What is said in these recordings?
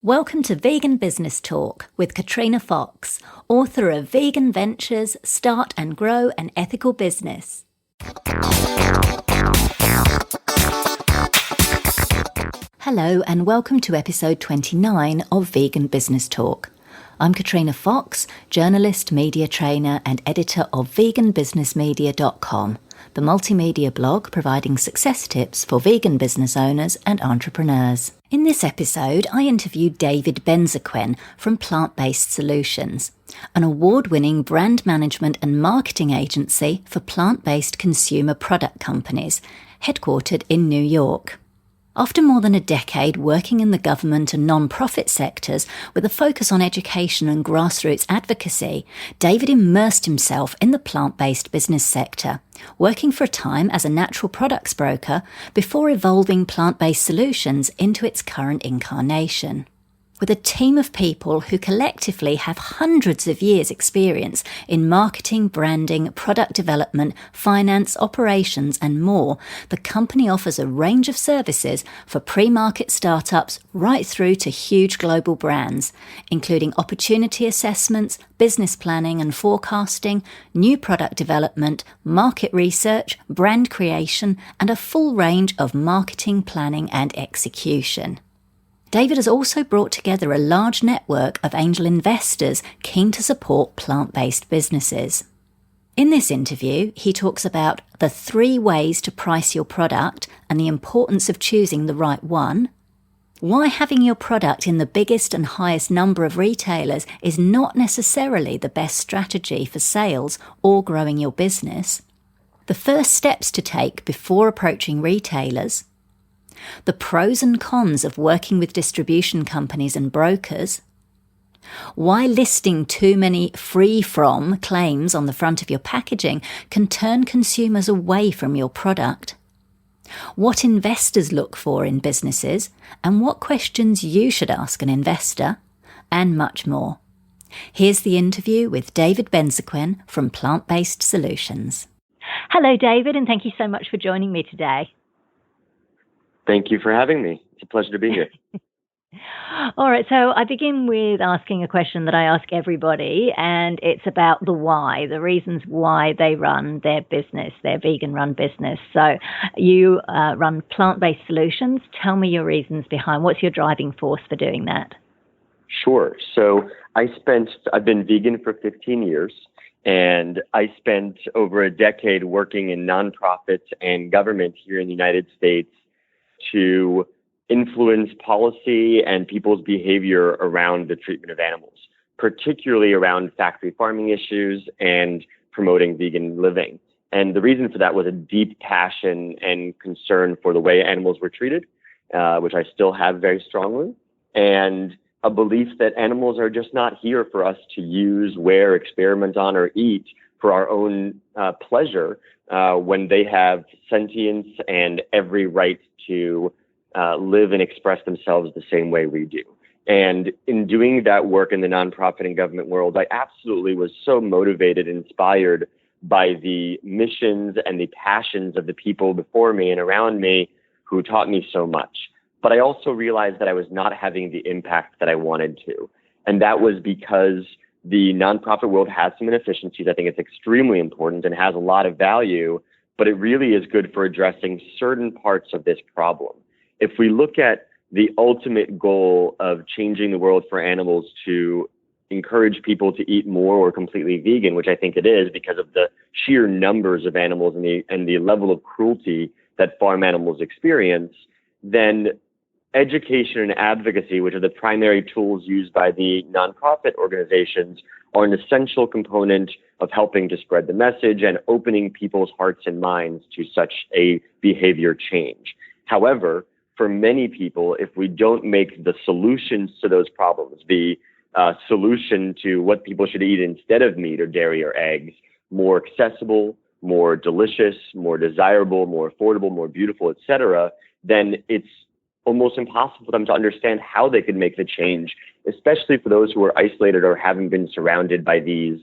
Welcome to Vegan Business Talk with Katrina Fox, author of Vegan Ventures, Start and Grow an Ethical Business. Hello and welcome to episode 29 of Vegan Business Talk. I'm Katrina Fox, journalist, media trainer and editor of veganbusinessmedia.com, the multimedia blog providing success tips for vegan business owners and entrepreneurs. In this episode, I interviewed David Benzaquen from PlantBased Solutions, an award-winning brand management and marketing agency for plant-based consumer product companies, headquartered in New York. After more than a decade working in the government and non-profit sectors with a focus on education and grassroots advocacy, David immersed himself in the plant-based business sector, working for a time as a natural products broker before evolving PlantBased Solutions into its current incarnation. With a team of people who collectively have hundreds of years' experience in marketing, branding, product development, finance, operations, and more, the company offers a range of services for pre-market startups right through to huge global brands, including opportunity assessments, business planning and forecasting, new product development, market research, brand creation, and a full range of marketing planning and execution. David has also brought together a large network of angel investors keen to support plant-based businesses. In this interview, he talks about the 3 ways to price your product and the importance of choosing the right one, why having your product in the biggest and highest number of retailers is not necessarily the best strategy for sales or growing your business, the first steps to take before approaching retailers, the pros and cons of working with distribution companies and brokers, why listing too many free-from claims on the front of your packaging can turn consumers away from your product, what investors look for in businesses and what questions you should ask an investor, and much more. Here's the interview with David Benzaquen from PlantBased Solutions. Hello, David, and thank you so much for joining me today. Thank you for having me. It's a pleasure to be here. All right, so I begin with asking a question that I ask everybody, and it's about the why, the reasons why they run their business, their vegan-run business. So you run PlantBased Solutions. Tell me your reasons behind. What's your driving force for doing that? Sure. So I've been vegan for 15 years, and I spent over a decade working in nonprofits and government here in the United States to influence policy and people's behavior around the treatment of animals, particularly around factory farming issues and promoting vegan living. And the reason for that was a deep passion and concern for the way animals were treated, which I still have very strongly, and a belief that animals are just not here for us to use, wear, experiment on, or eat for our own pleasure when they have sentience and every right to live and express themselves the same way we do. And in doing that work in the nonprofit and government world, I absolutely was so motivated and inspired by the missions and the passions of the people before me and around me who taught me so much. But I also realized that I was not having the impact that I wanted to. And that was because the nonprofit world has some inefficiencies. I think it's extremely important and has a lot of value, but it really is good for addressing certain parts of this problem. If we look at the ultimate goal of changing the world for animals to encourage people to eat more or completely vegan, which I think it is because of the sheer numbers of animals and the level of cruelty that farm animals experience, then education and advocacy, which are the primary tools used by the nonprofit organizations, are an essential component of helping to spread the message and opening people's hearts and minds to such a behavior change. However, for many people, if we don't make the solutions to those problems, the solution to what people should eat instead of meat or dairy or eggs, more accessible, more delicious, more desirable, more affordable, more beautiful, etc., then it's almost impossible for them to understand how they could make the change, especially for those who are isolated or haven't been surrounded by these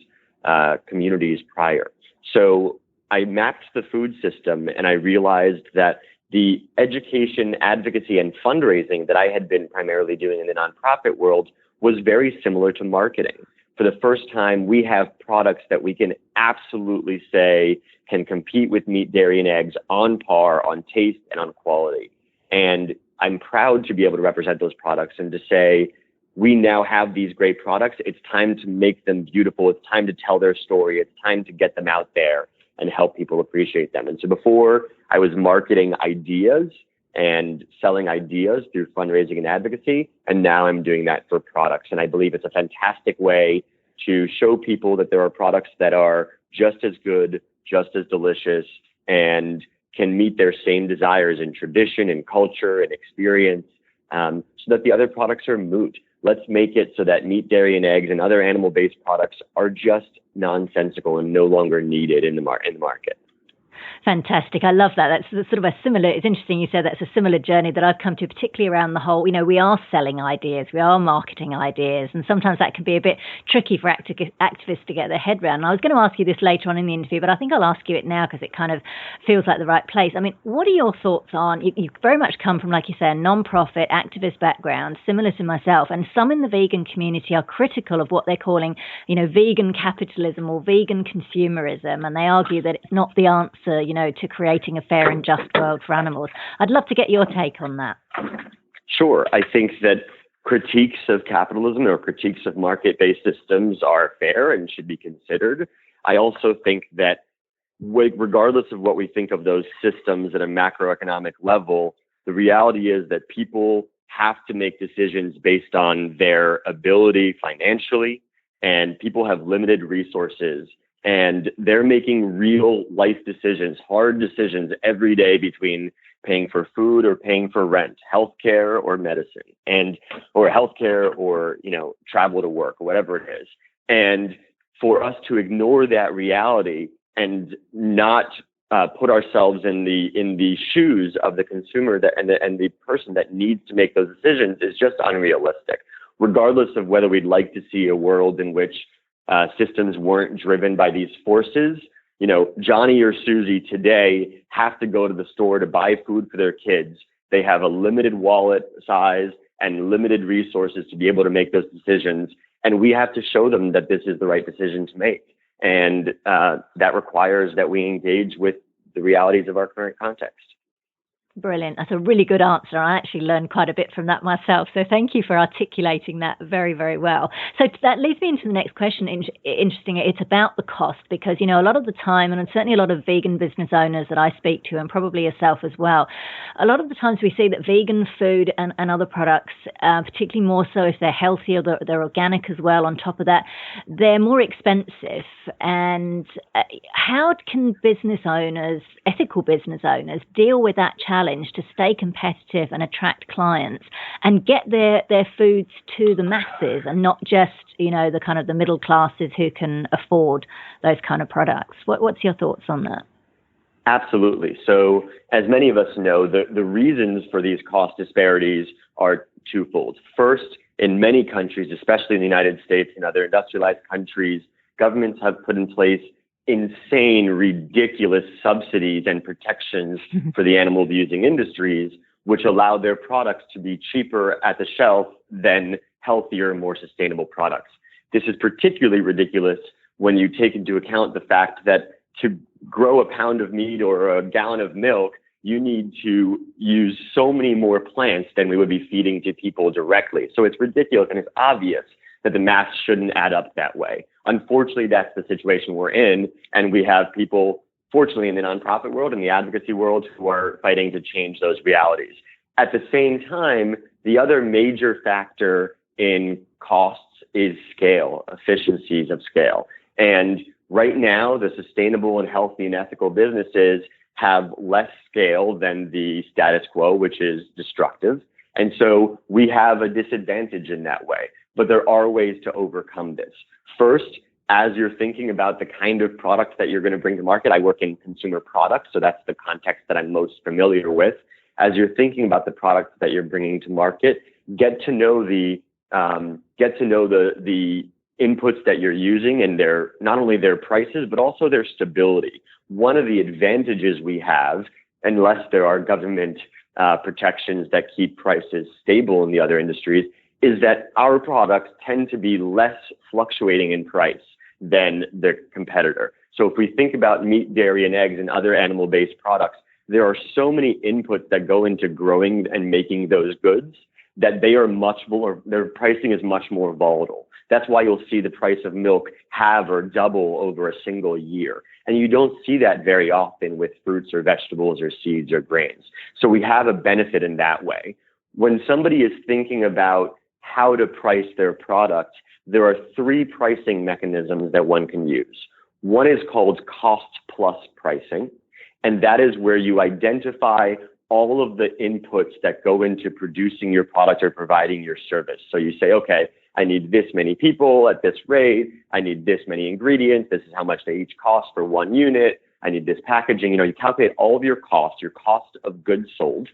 communities prior. So I mapped the food system and I realized that the education, advocacy, and fundraising that I had been primarily doing in the nonprofit world was very similar to marketing. For the first time, we have products that we can absolutely say can compete with meat, dairy, and eggs on par, on taste, and on quality. And I'm proud to be able to represent those products and to say, we now have these great products. It's time to make them beautiful. It's time to tell their story. It's time to get them out there and help people appreciate them. And so before, I was marketing ideas and selling ideas through fundraising and advocacy, and now I'm doing that for products. And I believe it's a fantastic way to show people that there are products that are just as good, just as delicious, and can meet their same desires in tradition and culture and experience, so that the other products are moot. Let's make it so that meat, dairy, and eggs and other animal-based products are just nonsensical and no longer needed in the market. Fantastic. I love that. That's sort of a similar, it's interesting you said that's a similar journey that I've come to, particularly around the whole, we are selling ideas, we are marketing ideas, and sometimes that can be a bit tricky for activists to get their head around. And I was going to ask you this later on in the interview, but I think I'll ask you it now because it kind of feels like the right place. I mean, what are your thoughts on, you very much come from, like you say, a non-profit activist background, similar to myself, and some in the vegan community are critical of what they're calling, vegan capitalism or vegan consumerism, and they argue that it's not the answer, to creating a fair and just world for animals. I'd love to get your take on that. Sure. I think that critiques of capitalism or critiques of market-based systems are fair and should be considered. I also think that regardless of what we think of those systems at a macroeconomic level, the reality is that people have to make decisions based on their ability financially, and people have limited resources. And they're making real life decisions, hard decisions every day between paying for food or paying for rent, healthcare or medicine, or healthcare or, travel to work or whatever it is. And for us to ignore that reality and not put ourselves in the shoes of the consumer and the person that needs to make those decisions is just unrealistic, regardless of whether we'd like to see a world in which systems weren't driven by these forces. Johnny or Susie today have to go to the store to buy food for their kids. They have a limited wallet size and limited resources to be able to make those decisions. And we have to show them that this is the right decision to make. And that requires that we engage with the realities of our current context. Brilliant. That's a really good answer. I actually learned quite a bit from that myself. So thank you for articulating that very, very well. So that leads me into the next question. Interesting. It's about the cost because, a lot of the time, and certainly a lot of vegan business owners that I speak to, and probably yourself as well, a lot of the times we see that vegan food and other products, particularly more so if they're healthy or they're organic as well, on top of that, they're more expensive. And how can business owners, ethical business owners, deal with that challenge to stay competitive and attract clients and get their foods to the masses and not just, the kind of the middle classes who can afford those kind of products? What's your thoughts on that? Absolutely. So as many of us know, the reasons for these cost disparities are twofold. First, in many countries, especially in the United States and other industrialized countries, governments have put in place insane, ridiculous subsidies and protections for the animal-abusing industries, which allow their products to be cheaper at the shelf than healthier, more sustainable products. This is particularly ridiculous when you take into account the fact that to grow a pound of meat or a gallon of milk, you need to use so many more plants than we would be feeding to people directly. So it's ridiculous, and it's obvious that the math shouldn't add up that way. Unfortunately, that's the situation we're in, and we have people, fortunately, in the nonprofit world and the advocacy world who are fighting to change those realities. At the same time, the other major factor in costs is scale, efficiencies of scale. And right now, the sustainable and healthy and ethical businesses have less scale than the status quo, which is destructive. And so we have a disadvantage in that way. But there are ways to overcome this. First, as you're thinking about the kind of products that you're going to bring to market, I work in consumer products, so that's the context that I'm most familiar with. As you're thinking about the products that you're bringing to market, get to know the inputs that you're using and not only their prices, but also their stability. One of the advantages we have unless there are government protections that keep prices stable in the other industries, is that our products tend to be less fluctuating in price than the competitor. So if we think about meat, dairy, and eggs and other animal-based products, there are so many inputs that go into growing and making those goods that they are much more, their pricing is much more volatile. That's why you'll see the price of milk halve or double over a single year. And you don't see that very often with fruits or vegetables or seeds or grains. So we have a benefit in that way. When somebody is thinking about how to price their product, there are three pricing mechanisms that one can use. One is called cost plus pricing, and that is where you identify all of the inputs that go into producing your product or providing your service. So you say, okay, I need this many people at this rate. I need this many ingredients. This is how much they each cost for one unit. I need this packaging. You calculate all of your cost of goods sold,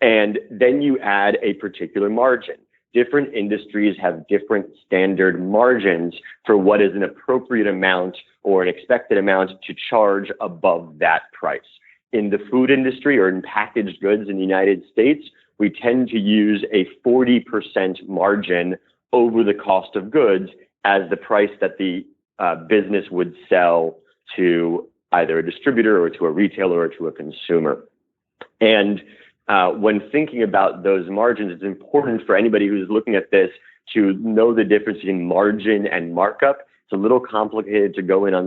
and then you add a particular margin. Different industries have different standard margins for what is an appropriate amount or an expected amount to charge above that price. In the food industry or in packaged goods in the United States, we tend to use a 40% margin over the cost of goods as the price that the business would sell to either a distributor or to a retailer or to a consumer. And when thinking about those margins, it's important for anybody who's looking at this to know the difference between margin and markup. It's a little complicated to go through on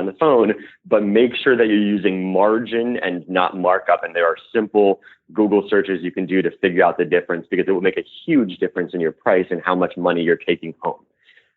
the phone, but make sure that you're using margin and not markup. And there are simple Google searches you can do to figure out the difference, because it will make a huge difference in your price and how much money you're taking home.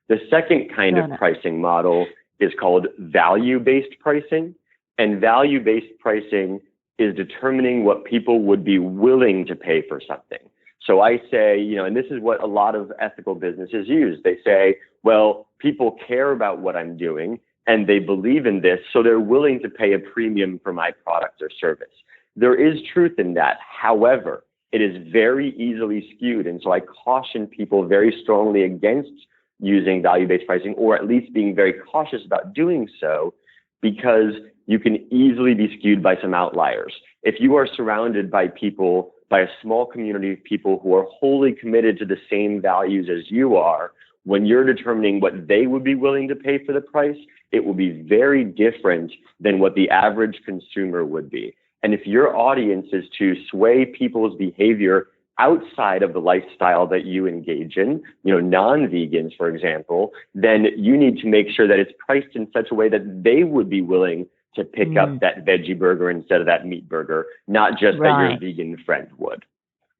The second kind of pricing model is called value-based pricing. And value-based pricing is determining what people would be willing to pay for something. So I say, and this is what a lot of ethical businesses use. They say, well, people care about what I'm doing and they believe in this, so they're willing to pay a premium for my product or service. There is truth in that. However, it is very easily skewed. And so I caution people very strongly against using value-based pricing, or at least being very cautious about doing so, because you can easily be skewed by some outliers. If you are surrounded by a small community of people who are wholly committed to the same values as you are, when you're determining what they would be willing to pay for the price, it will be very different than what the average consumer would be. And if your audience is to sway people's behavior outside of the lifestyle that you engage in, non-vegans, for example, then you need to make sure that it's priced in such a way that they would be willing to pick up that veggie burger instead of that meat burger, not just that your vegan friend would.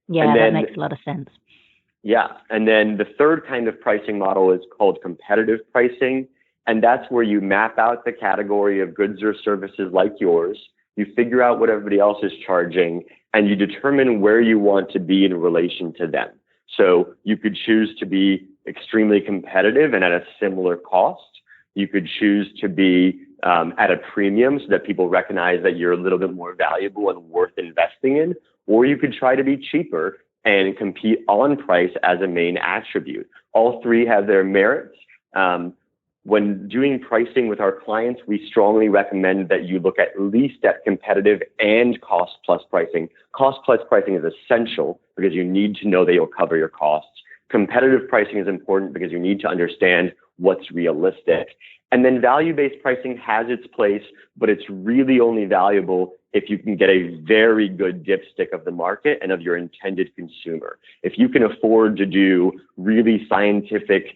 Yeah, that makes a lot of sense. Yeah. And then the third kind of pricing model is called competitive pricing. And that's where you map out the category of goods or services like yours. You figure out what everybody else is charging, and you determine where you want to be in relation to them. So you could choose to be extremely competitive and at a similar cost. You could choose to be at a premium so that people recognize that you're a little bit more valuable and worth investing in, or you could try to be cheaper and compete on price as a main attribute. All three have their merits. When doing pricing with our clients, we strongly recommend that you look at least at competitive and cost plus pricing. Cost plus pricing is essential because you need to know that you'll cover your costs. Competitive pricing is important because you need to understand what's realistic. And then value-based pricing has its place, but it's really only valuable if you can get a very good dipstick of the market and of your intended consumer. If you can afford to do really scientific,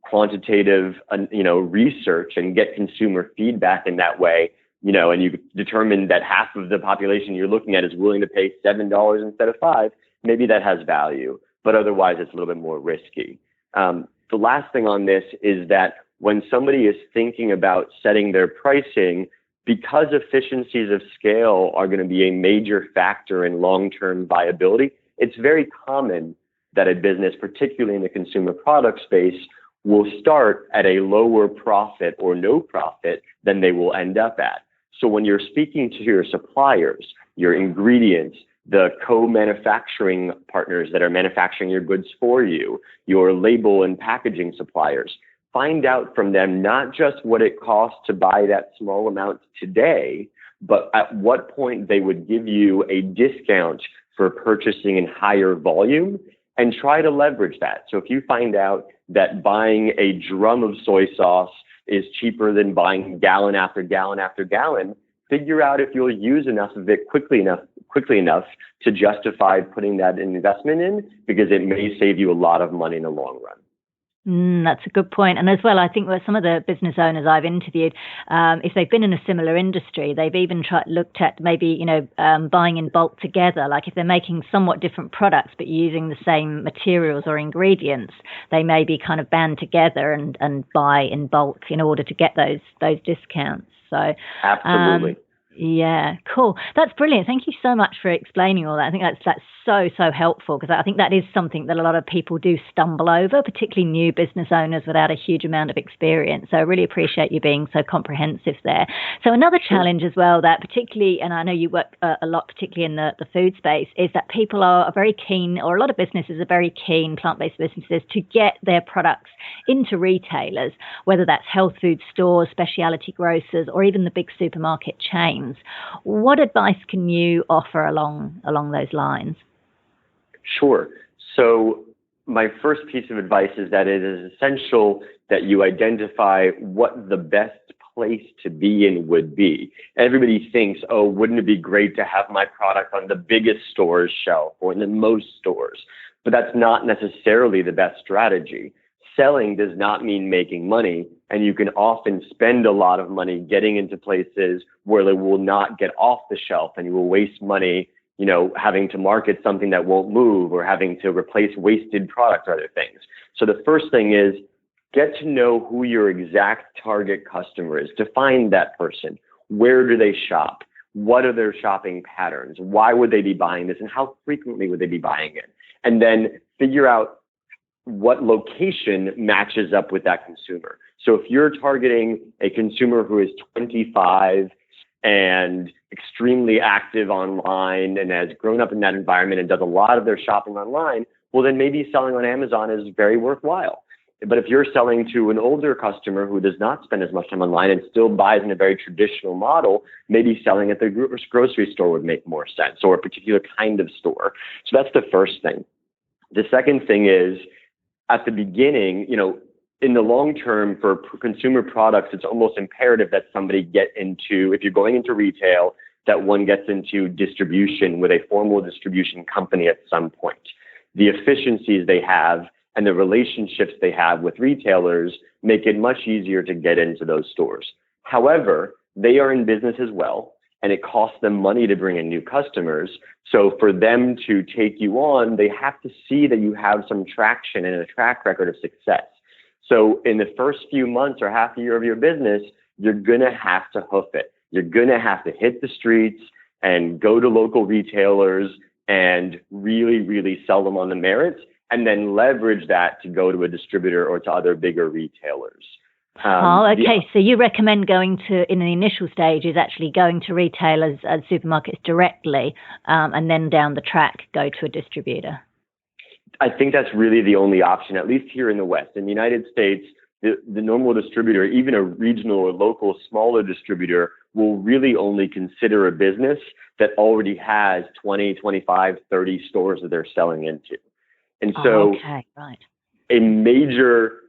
quantitative, research and get consumer feedback in that way, and you determine that half of the population you're looking at is willing to pay $7 instead of $5, maybe that has value, but otherwise it's a little bit more risky. The last thing on this is that when somebody is thinking about setting their pricing, because efficiencies of scale are going to be a major factor in long-term viability, it's very common that a business, particularly in the consumer product space, will start at a lower profit or no profit than they will end up at. So when you're speaking to your suppliers, your ingredients, the co-manufacturing partners that are manufacturing your goods for you, your label and packaging suppliers, find out from them not just what it costs to buy that small amount today, but at what point they would give you a discount for purchasing in higher volume, and try to leverage that. So if you find out that buying a drum of soy sauce is cheaper than buying gallon after gallon after gallon, figure out if you'll use enough of it quickly enough to justify putting that investment in, because it may save you a lot of money in the long run. That's a good point. And as well, I think that some of the business owners I've interviewed, if they've been in a similar industry, they've even looked at maybe, buying in bulk together. Like if they're making somewhat different products, but using the same materials or ingredients, they may be kind of band together and buy in bulk in order to get those discounts. So absolutely. Yeah, cool. That's brilliant. Thank you so much for explaining all that. I think that's so helpful, because I think that is something that a lot of people do stumble over, particularly new business owners without a huge amount of experience. So I really appreciate you being so comprehensive there. So another challenge as well, that particularly, and I know you work a lot, particularly in the food space, is that people are very keen, or a lot of businesses are very keen, plant-based businesses, to get their products into retailers, whether that's health food stores, specialty grocers, or even the big supermarket chains. What advice can you offer along those lines? Sure. So my first piece of advice is that it is essential that you identify what the best place to be in would be. Everybody thinks, oh, wouldn't it be great to have my product on the biggest store's shelf or in the most stores? But that's not necessarily the best strategy. Selling does not mean making money, and you can often spend a lot of money getting into places where they will not get off the shelf, and you will waste money, having to market something that won't move, or having to replace wasted products or other things. So the first thing is get to know who your exact target customer is. Define that person. Where do they shop? What are their shopping patterns? Why would they be buying this, and how frequently would they be buying it? And then figure out what location matches up with that consumer. So if you're targeting a consumer who is 25 and extremely active online and has grown up in that environment and does a lot of their shopping online, well, then maybe selling on Amazon is very worthwhile. But if you're selling to an older customer who does not spend as much time online and still buys in a very traditional model, maybe selling at the grocery store would make more sense, or a particular kind of store. So that's the first thing. The second thing is, at the beginning, in the long term for consumer products, it's almost imperative that somebody get into, if you're going into retail, that one gets into distribution with a formal distribution company at some point. The efficiencies they have and the relationships they have with retailers make it much easier to get into those stores. However, they are in business as well, and it costs them money to bring in new customers. So for them to take you on, they have to see that you have some traction and a track record of success. So in the first few months or half a year of your business, you're going to have to hoof it. You're going to have to hit the streets and go to local retailers and really, really sell them on the merits, and then leverage that to go to a distributor or to other bigger retailers. So you recommend going to, in the initial stage, is actually going to retailers and supermarkets directly, and then down the track, go to a distributor? I think that's really the only option, at least here in the West. In the United States, the normal distributor, even a regional or local smaller distributor, will really only consider a business that already has 20, 25, 30 stores that they're selling into. And so a major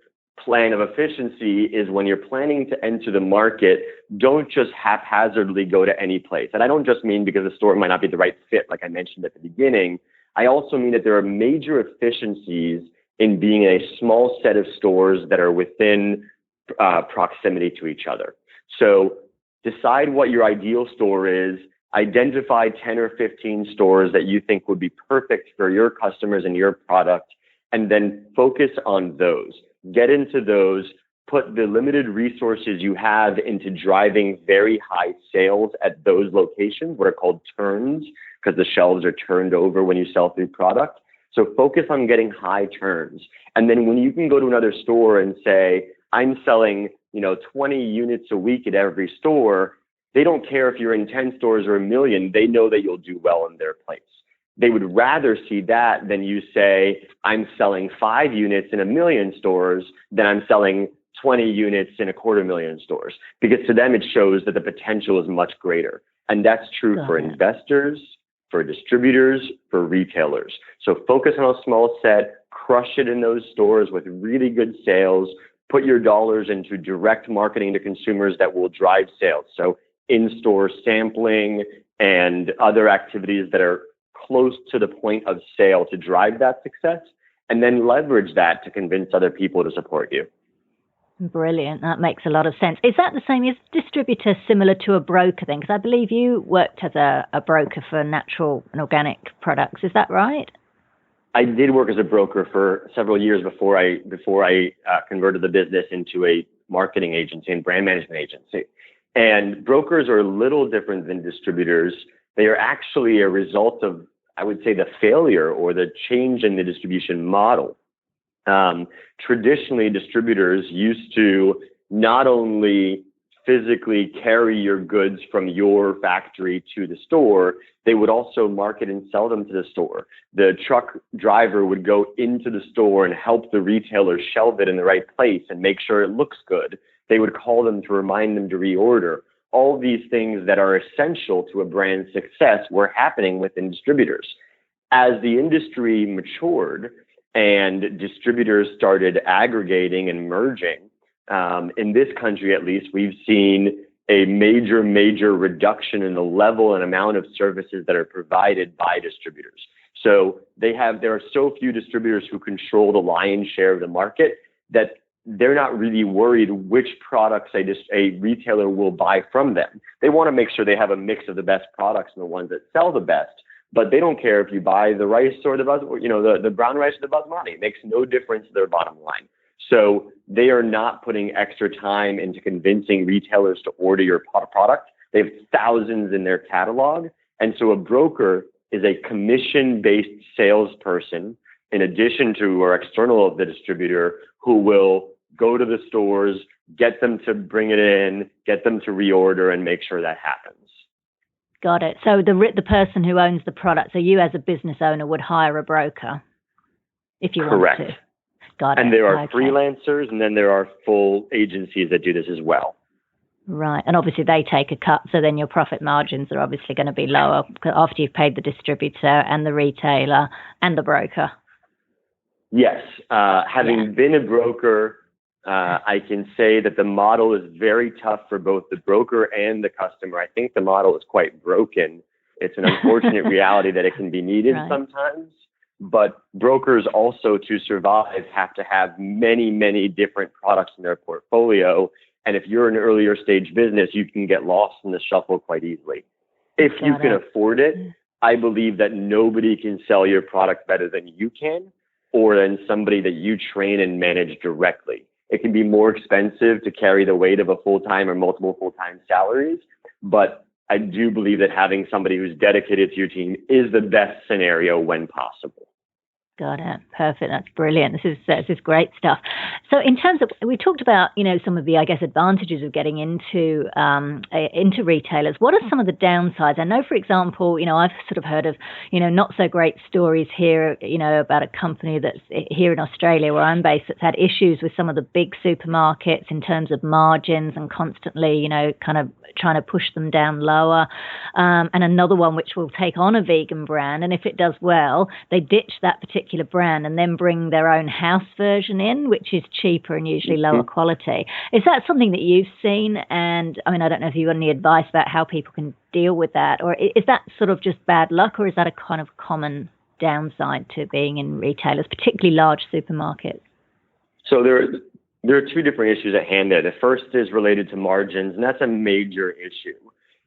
plan of efficiency is when you're planning to enter the market, don't just haphazardly go to any place. And I don't just mean because the store might not be the right fit, like I mentioned at the beginning. I also mean that there are major efficiencies in being a small set of stores that are within proximity to each other. So decide what your ideal store is, identify 10 or 15 stores that you think would be perfect for your customers and your product, and then focus on those. Get into those, put the limited resources you have into driving very high sales at those locations, what are called turns, because the shelves are turned over when you sell through product. So focus on getting high turns. And then when you can go to another store and say, I'm selling, 20 units a week at every store, they don't care if you're in 10 stores or a million, they know that you'll do well in their place. They would rather see that than you say, I'm selling 5 units in 1 million stores than I'm selling 20 units in 250,000 stores. Because to them, it shows that the potential is much greater. And that's true for investors, for distributors, for retailers. So focus on a small set, crush it in those stores with really good sales, put your dollars into direct marketing to consumers that will drive sales. So in-store sampling and other activities that are close to the point of sale to drive that success, and then leverage that to convince other people to support you. Brilliant. That makes a lot of sense. Is that the same as distributor, similar to a broker then? Because I believe you worked as a broker for natural and organic products. Is that right? I did work as a broker for several years before I converted the business into a marketing agency and brand management agency. And brokers are a little different than distributors. They are actually a result of, I would say, the failure or the change in the distribution model. Traditionally, distributors used to not only physically carry your goods from your factory to the store, they would also market and sell them to the store. The truck driver would go into the store and help the retailer shelve it in the right place and make sure it looks good. They would call them to remind them to reorder. All these things that are essential to a brand's success were happening within distributors. As the industry matured and distributors started aggregating and merging, in this country at least, we've seen a major reduction in the level and amount of services that are provided by distributors. So there are so few distributors who control the lion's share of the market that they're not really worried which products a retailer will buy from them. They want to make sure they have a mix of the best products and the ones that sell the best. But they don't care if you buy the rice or the brown rice or the basmati. It makes no difference to their bottom line. So they are not putting extra time into convincing retailers to order your product. They have thousands in their catalog. And so a broker is a commission-based salesperson, in addition to or external of the distributor, who will go to the stores, get them to bring it in, get them to reorder, and make sure that happens. Got it. So the person who owns the product, so you as a business owner would hire a broker if you Correct. want to. Got it. And there are freelancers, and then there are full agencies that do this as well. Right. And obviously they take a cut, so then your profit margins are obviously going to be lower after you've paid the distributor and the retailer and the broker. Yes. Having been a broker, I can say that the model is very tough for both the broker and the customer. I think the model is quite broken. It's an unfortunate reality that it can be needed sometimes. But brokers also, to survive, have to have many different products in their portfolio. And if you're an earlier stage business, you can get lost in the shuffle quite easily. If you can afford it, I believe that nobody can sell your product better than you can, or than somebody that you train and manage directly. It can be more expensive to carry the weight of a full-time or multiple full-time salaries, but I do believe that having somebody who's dedicated to your team is the best scenario when possible. Got it. Perfect. That's brilliant. This is great stuff. So in terms of, we talked about, some of the, advantages of getting into retailers. What are some of the downsides? I know, for example, I've sort of heard of, not so great stories here, about a company that's here in Australia where I'm based that's had issues with some of the big supermarkets in terms of margins and constantly, kind of trying to push them down lower. And another one which will take on a vegan brand. And if it does well, they ditch that particular brand and then bring their own house version in, which is cheaper and usually lower quality. Is that something that you've seen? And I don't know if you've got any advice about how people can deal with that, or is that sort of just bad luck, or is that a kind of common downside to being in retailers, particularly large supermarkets? So there are two different issues at hand there. The first is related to margins, and that's a major issue.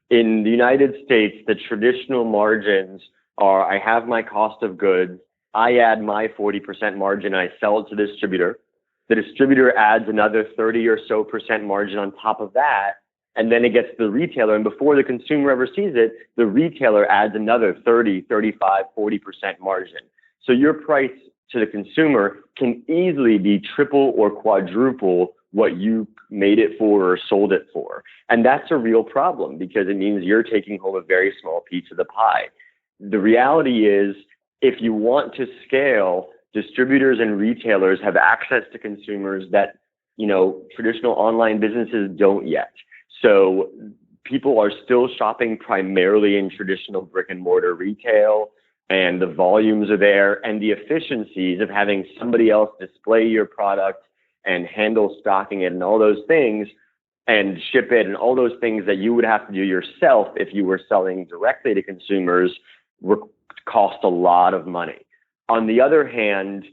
In the United States, the traditional margins are, I have my cost of goods, I add my 40% margin, and I sell it to the distributor. The distributor adds another 30 or so percent margin on top of that, and then it gets to the retailer. And before the consumer ever sees it, the retailer adds another 30, 35, 40% margin. So your price to the consumer can easily be triple or quadruple what you made it for or sold it for. And that's a real problem because it means you're taking home a very small piece of the pie. The reality is, if you want to scale, distributors and retailers have access to consumers that, traditional online businesses don't yet. So people are still shopping primarily in traditional brick and mortar retail, and the volumes are there, and the efficiencies of having somebody else display your product and handle stocking it and all those things and ship it and all those things that you would have to do yourself if you were selling directly to consumers cost a lot of money. On the other hand,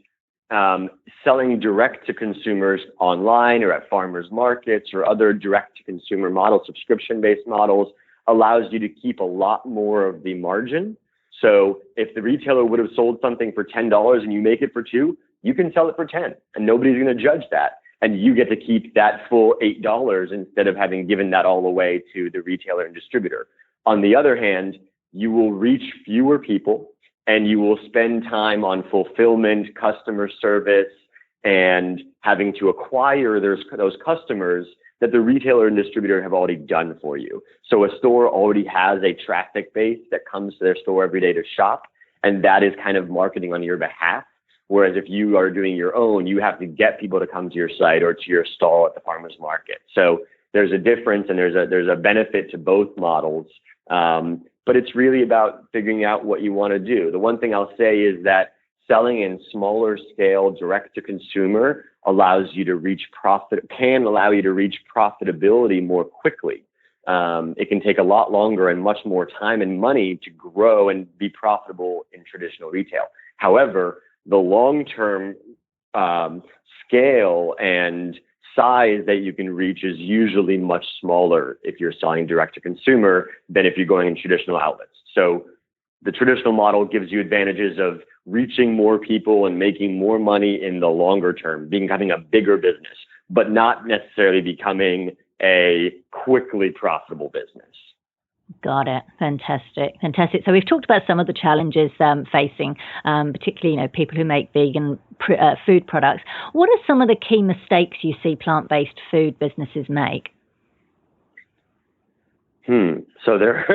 selling direct to consumers online or at farmers markets or other direct to consumer models, subscription-based models, allows you to keep a lot more of the margin. So if the retailer would have sold something for $10 and you make it for $2, you can sell it for $10 and nobody's going to judge that. And you get to keep that full $8 instead of having given that all away to the retailer and distributor. On the other hand, you will reach fewer people and you will spend time on fulfillment, customer service, and having to acquire those customers that the retailer and distributor have already done for you. So a store already has a traffic base that comes to their store every day to shop, and that is kind of marketing on your behalf. Whereas if you are doing your own, you have to get people to come to your site or to your stall at the farmer's market. So there's a difference and there's a benefit to both models. But it's really about figuring out what you want to do. The one thing I'll say is that selling in smaller scale direct to consumer allows you to reach can allow you to reach profitability more quickly. It can take a lot longer and much more time and money to grow and be profitable in traditional retail. However, the long-term scale and size that you can reach is usually much smaller if you're selling direct to consumer than if you're going in traditional outlets. So the traditional model gives you advantages of reaching more people and making more money in the longer term, becoming a bigger business, but not necessarily becoming a quickly profitable business. Got it. Fantastic. So we've talked about some of the challenges facing, particularly, people who make vegan food products. What are some of the key mistakes you see plant-based food businesses make? So there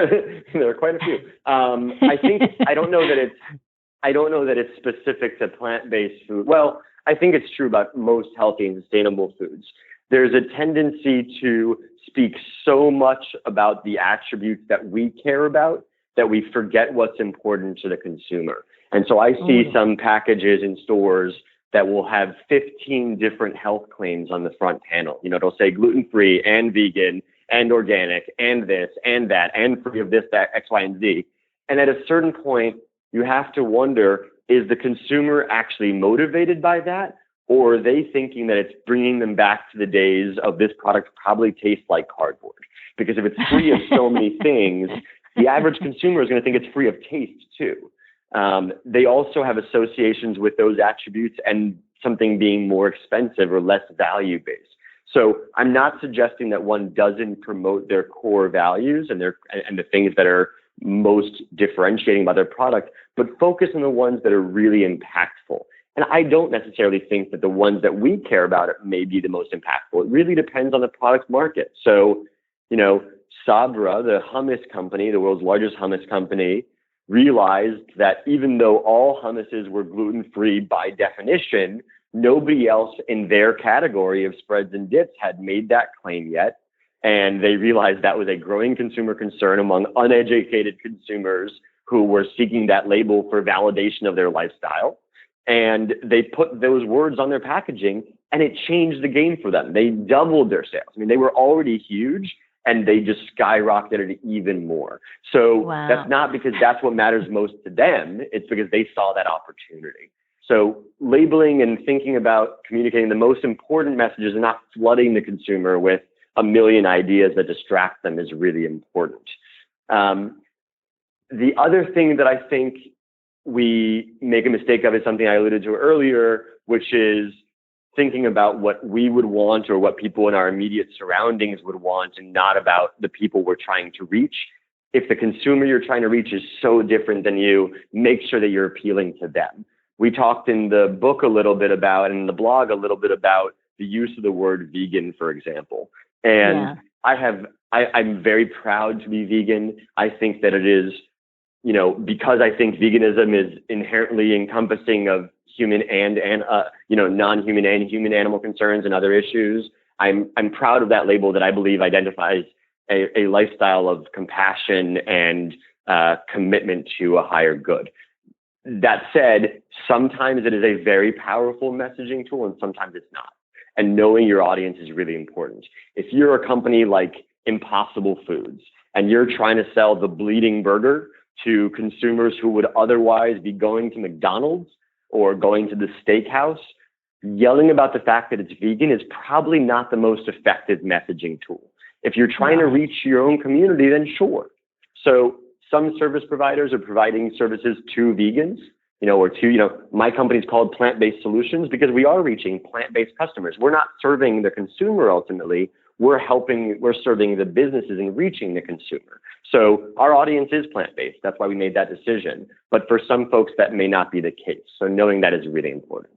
are quite a few. I don't know that it's specific to plant-based food. Well, I think it's true about most healthy and sustainable foods. There's a tendency to speak so much about the attributes that we care about that we forget what's important to the consumer. And so I see some packages in stores that will have 15 different health claims on the front panel. It'll say gluten-free and vegan and organic and this and that and free of this, that, X, Y, and Z. And at a certain point, you have to wonder, is the consumer actually motivated by that? Or are they thinking that it's bringing them back to the days of this product probably tastes like cardboard? Because if it's free of so many things, the average consumer is going to think it's free of taste too. They also have associations with those attributes and something being more expensive or less value-based. So I'm not suggesting that one doesn't promote their core values and the things that are most differentiating about their product, but focus on the ones that are really impactful. And I don't necessarily think that the ones that we care about may be the most impactful. It really depends on the product market. So, Sabra, the hummus company, the world's largest hummus company, realized that even though all hummuses were gluten-free by definition, nobody else in their category of spreads and dips had made that claim yet. And they realized that was a growing consumer concern among uneducated consumers who were seeking that label for validation of their lifestyle. And they put those words on their packaging, and it changed the game for them. They doubled their sales. I mean, they were already huge, and they just skyrocketed even more. So That's not because that's what matters most to them. It's because they saw that opportunity. So labeling and thinking about communicating the most important messages and not flooding the consumer with a million ideas that distract them is really important. The other thing that I think we make a mistake of is something I alluded to earlier, which is thinking about what we would want or what people in our immediate surroundings would want and not about the people we're trying to reach. If the consumer you're trying to reach is so different than you, make sure that you're appealing to them. We talked in the book a little bit about, and in the blog a little bit about the use of the word vegan, for example. And I'm very proud to be vegan. I think that it is, because I think veganism is inherently encompassing of human and non-human and human animal concerns and other issues. I'm proud of that label that I believe identifies a lifestyle of compassion and commitment to a higher good. That said, sometimes it is a very powerful messaging tool and sometimes it's not. And knowing your audience is really important. If you're a company like Impossible Foods and you're trying to sell the bleeding burger to consumers who would otherwise be going to McDonald's or going to the steakhouse, yelling about the fact that it's vegan is probably not the most effective messaging tool. If you're trying to reach your own community, then sure. So some service providers are providing services to vegans, or to, my company is called PlantBased Solutions because we are reaching plant-based customers. We're not serving the consumer ultimately. We're serving the businesses and reaching the consumer. So our audience is plant-based. That's why we made that decision. But for some folks, that may not be the case. So knowing that is really important.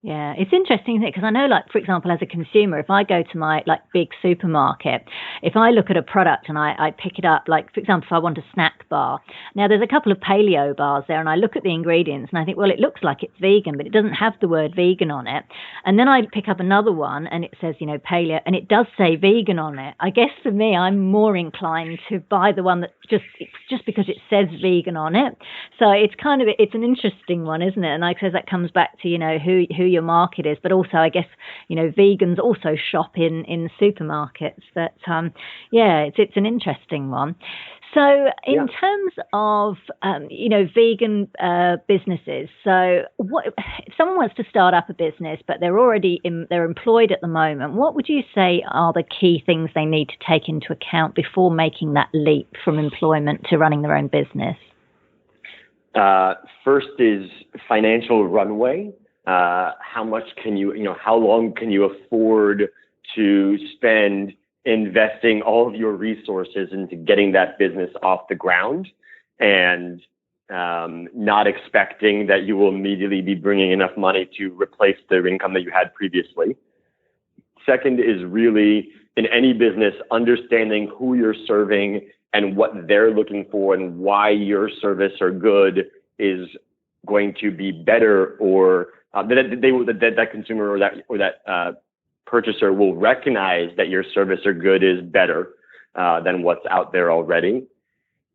Yeah, it's interesting, isn't it? Because I know, for example, as a consumer, if I go to my big supermarket, if I look at a product and I pick it up, for example, if I want a snack bar, now there's a couple of paleo bars there and I look at the ingredients and I think, well, it looks like it's vegan, but it doesn't have the word vegan on it. And then I pick up another one and it says, paleo, and it does say vegan on it. I guess for me, I'm more inclined to buy the one that just because it says vegan on it. So it's it's an interesting one, isn't it? And I suppose that comes back to, who your market is, but also I guess vegans also shop in supermarkets. But it's an interesting one. So in terms of vegan businesses, so if someone wants to start up a business but they're employed at the moment, what would you say are the key things they need to take into account before making that leap from employment to running their own business? First is financial runway. How much can how long can you afford to spend investing all of your resources into getting that business off the ground and not expecting that you will immediately be bringing enough money to replace the income that you had previously. Second is really, in any business, understanding who you're serving and what they're looking for and why your service or good is going to be better, or that consumer or that purchaser will recognize that your service or good is better than what's out there already.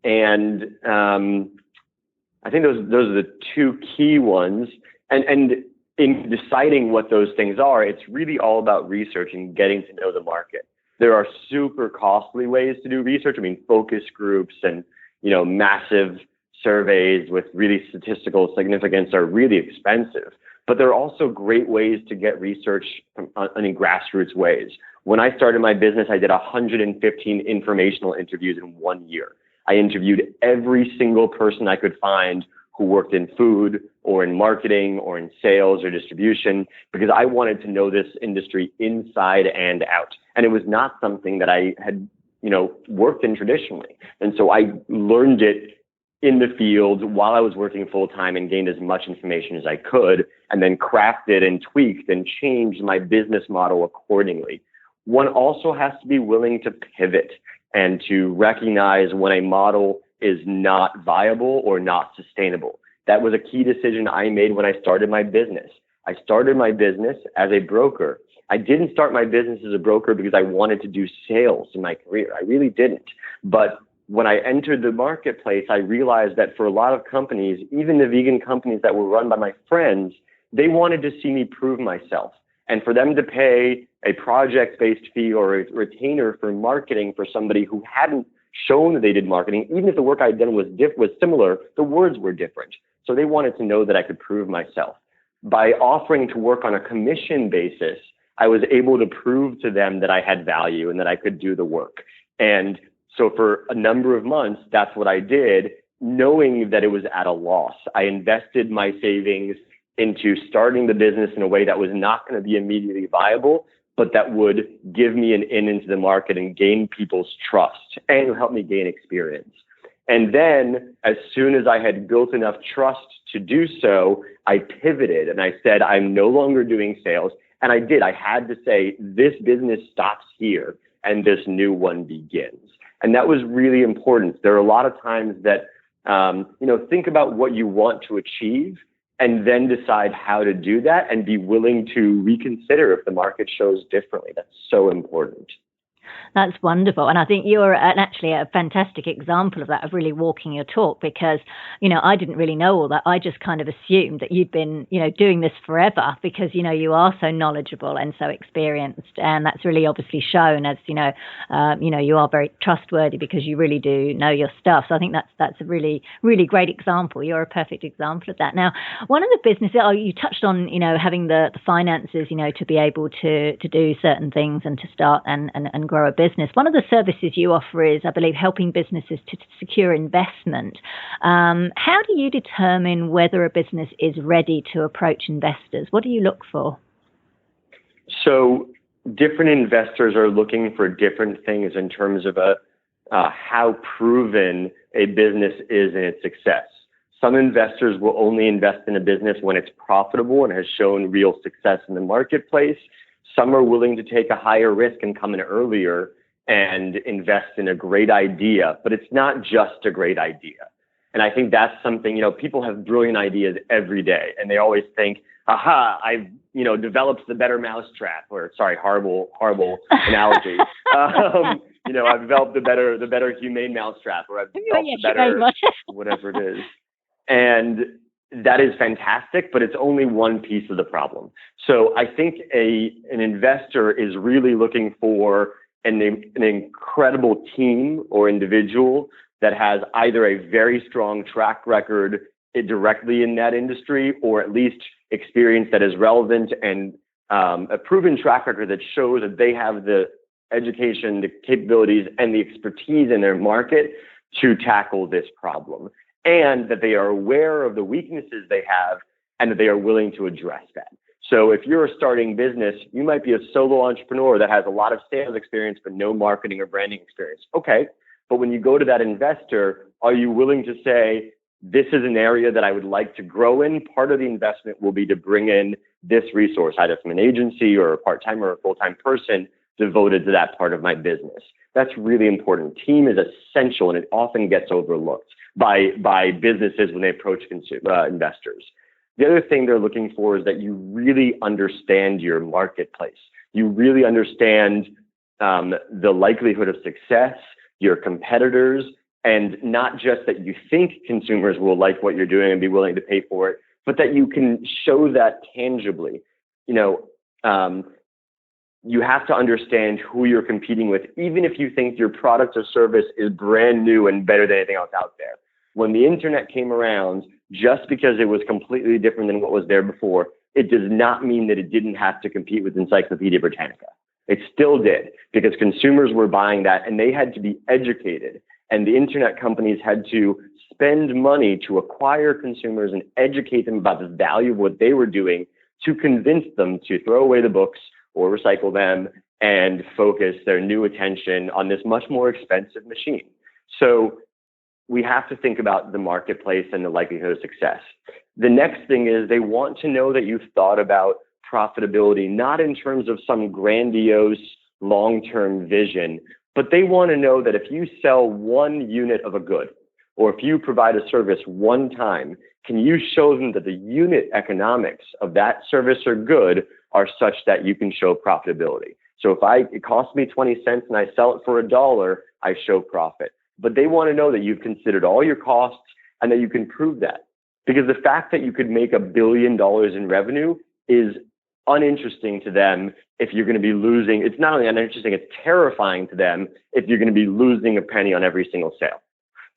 And I think those are the two key ones. And in deciding what those things are, it's really all about research and getting to know the market. There are super costly ways to do research. Focus groups and massive surveys with really statistical significance are really expensive. But there are also great ways to get research in grassroots ways. When I started my business, I did 115 informational interviews in 1 year. I interviewed every single person I could find who worked in food or in marketing or in sales or distribution, because I wanted to know this industry inside and out. And it was not something that I had, worked in traditionally. And so I learned it in the field while I was working full time and gained as much information as I could, and then crafted and tweaked and changed my business model accordingly. One also has to be willing to pivot and to recognize when a model is not viable or not sustainable. That was a key decision I made when I started my business. I started my business as a broker. I didn't start my business as a broker because I wanted to do sales in my career. I really didn't. But when I entered the marketplace, I realized that for a lot of companies, even the vegan companies that were run by my friends, they wanted to see me prove myself. And for them to pay a project-based fee or a retainer for marketing for somebody who hadn't shown that they did marketing, even if the work I'd done was similar, the words were different. So they wanted to know that I could prove myself. By offering to work on a commission basis, I was able to prove to them that I had value and that I could do the work. And so for a number of months, that's what I did, knowing that it was at a loss. I invested my savings into starting the business in a way that was not going to be immediately viable, but that would give me an in into the market and gain people's trust and help me gain experience. And then as soon as I had built enough trust to do so, I pivoted and I said, I'm no longer doing sales. And I did. I had to say, this business stops here and this new one begins. And that was really important. There are a lot of times that, think about what you want to achieve and then decide how to do that and be willing to reconsider if the market shows differently. That's so important. That's wonderful. And I think you're actually a fantastic example of that, of really walking your talk, because, I didn't really know all that. I just kind of assumed that you'd been, doing this forever because, you are so knowledgeable and so experienced. And that's really obviously shown as, you are very trustworthy because you really do know your stuff. So I think that's a really, really great example. You're a perfect example of that. Now, one of the businesses, you touched on, having the finances, to be able to do certain things and to start and grow a business. One of the services you offer is, I believe, helping businesses to secure investment. How do you determine whether a business is ready to approach investors? What do you look for? So different investors are looking for different things in terms of how proven a business is in its success. Some investors will only invest in a business when it's profitable and has shown real success in the marketplace. Some are willing to take a higher risk and come in earlier and invest in a great idea, but it's not just a great idea. And I think that's something, people have brilliant ideas every day, and they always think, aha, I've, developed the better mousetrap, or sorry, horrible analogy. I've developed the better humane mousetrap, or I've developed the better whatever it is. And that is fantastic, but it's only one piece of the problem. So I think an investor is really looking for an incredible team or individual that has either a very strong track record directly in that industry, or at least experience that is relevant, and a proven track record that shows that they have the education, the capabilities, and the expertise in their market to tackle this problem, and that they are aware of the weaknesses they have and that they are willing to address that. So if you're a starting business, you might be a solo entrepreneur that has a lot of sales experience but no marketing or branding experience. Okay, but when you go to that investor, are you willing to say, this is an area that I would like to grow in? Part of the investment will be to bring in this resource, either from an agency or a part-time or a full-time person devoted to that part of my business. That's really important. Team is essential, and it often gets overlooked by businesses when they approach investors. The other thing they're looking for is that you really understand your marketplace. You really understand the likelihood of success, your competitors, and not just that you think consumers will like what you're doing and be willing to pay for it, but that you can show that tangibly. You have to understand who you're competing with, even if you think your product or service is brand new and better than anything else out there. When the internet came around, just because it was completely different than what was there before, it does not mean that it didn't have to compete with Encyclopedia Britannica. It still did, because consumers were buying that and they had to be educated. And the internet companies had to spend money to acquire consumers and educate them about the value of what they were doing to convince them to throw away the books or recycle them and focus their new attention on this much more expensive machine. So we have to think about the marketplace and the likelihood of success. The next thing is they want to know that you've thought about profitability, not in terms of some grandiose long-term vision, but they want to know that if you sell one unit of a good, or if you provide a service one time, can you show them that the unit economics of that service or good are such that you can show profitability? So if it costs me 20 cents and I sell it for $1, I show profit. But they want to know that you've considered all your costs and that you can prove that. Because the fact that you could make $1 billion in revenue is uninteresting to them if you're going to be losing. It's not only uninteresting, it's terrifying to them if you're going to be losing a penny on every single sale.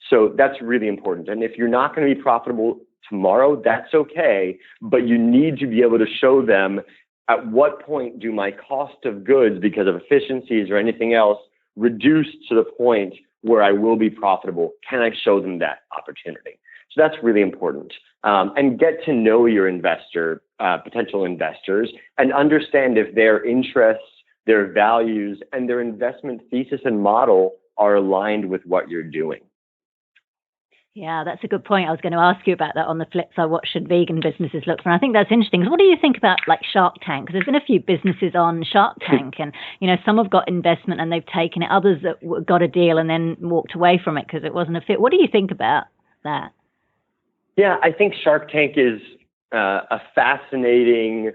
So that's really important. And if you're not going to be profitable tomorrow, that's okay. But you need to be able to show them, at what point do my cost of goods, because of efficiencies or anything else, reduce to the point where I will be profitable? Can I show them that opportunity? So that's really important. And get to know your potential investors, and understand if their interests, their values, and their investment thesis and model are aligned with what you're doing. Yeah, that's a good point. I was going to ask you about that on the flip side. What should vegan businesses look for? And I think that's interesting. What do you think about like Shark Tank? Because there's been a few businesses on Shark Tank, and some have got investment and they've taken it. Others that got a deal and then walked away from it because it wasn't a fit. What do you think about that? Yeah, I think Shark Tank is a fascinating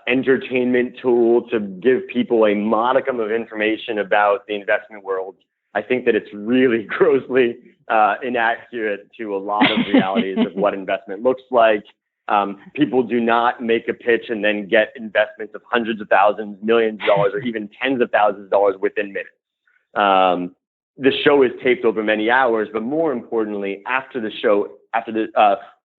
entertainment tool to give people a modicum of information about the investment world. I think that it's really grossly inaccurate to a lot of realities of what investment looks like. People do not make a pitch and then get investments of hundreds of thousands, millions of dollars, or even tens of thousands of dollars within minutes. The show is taped over many hours, but more importantly,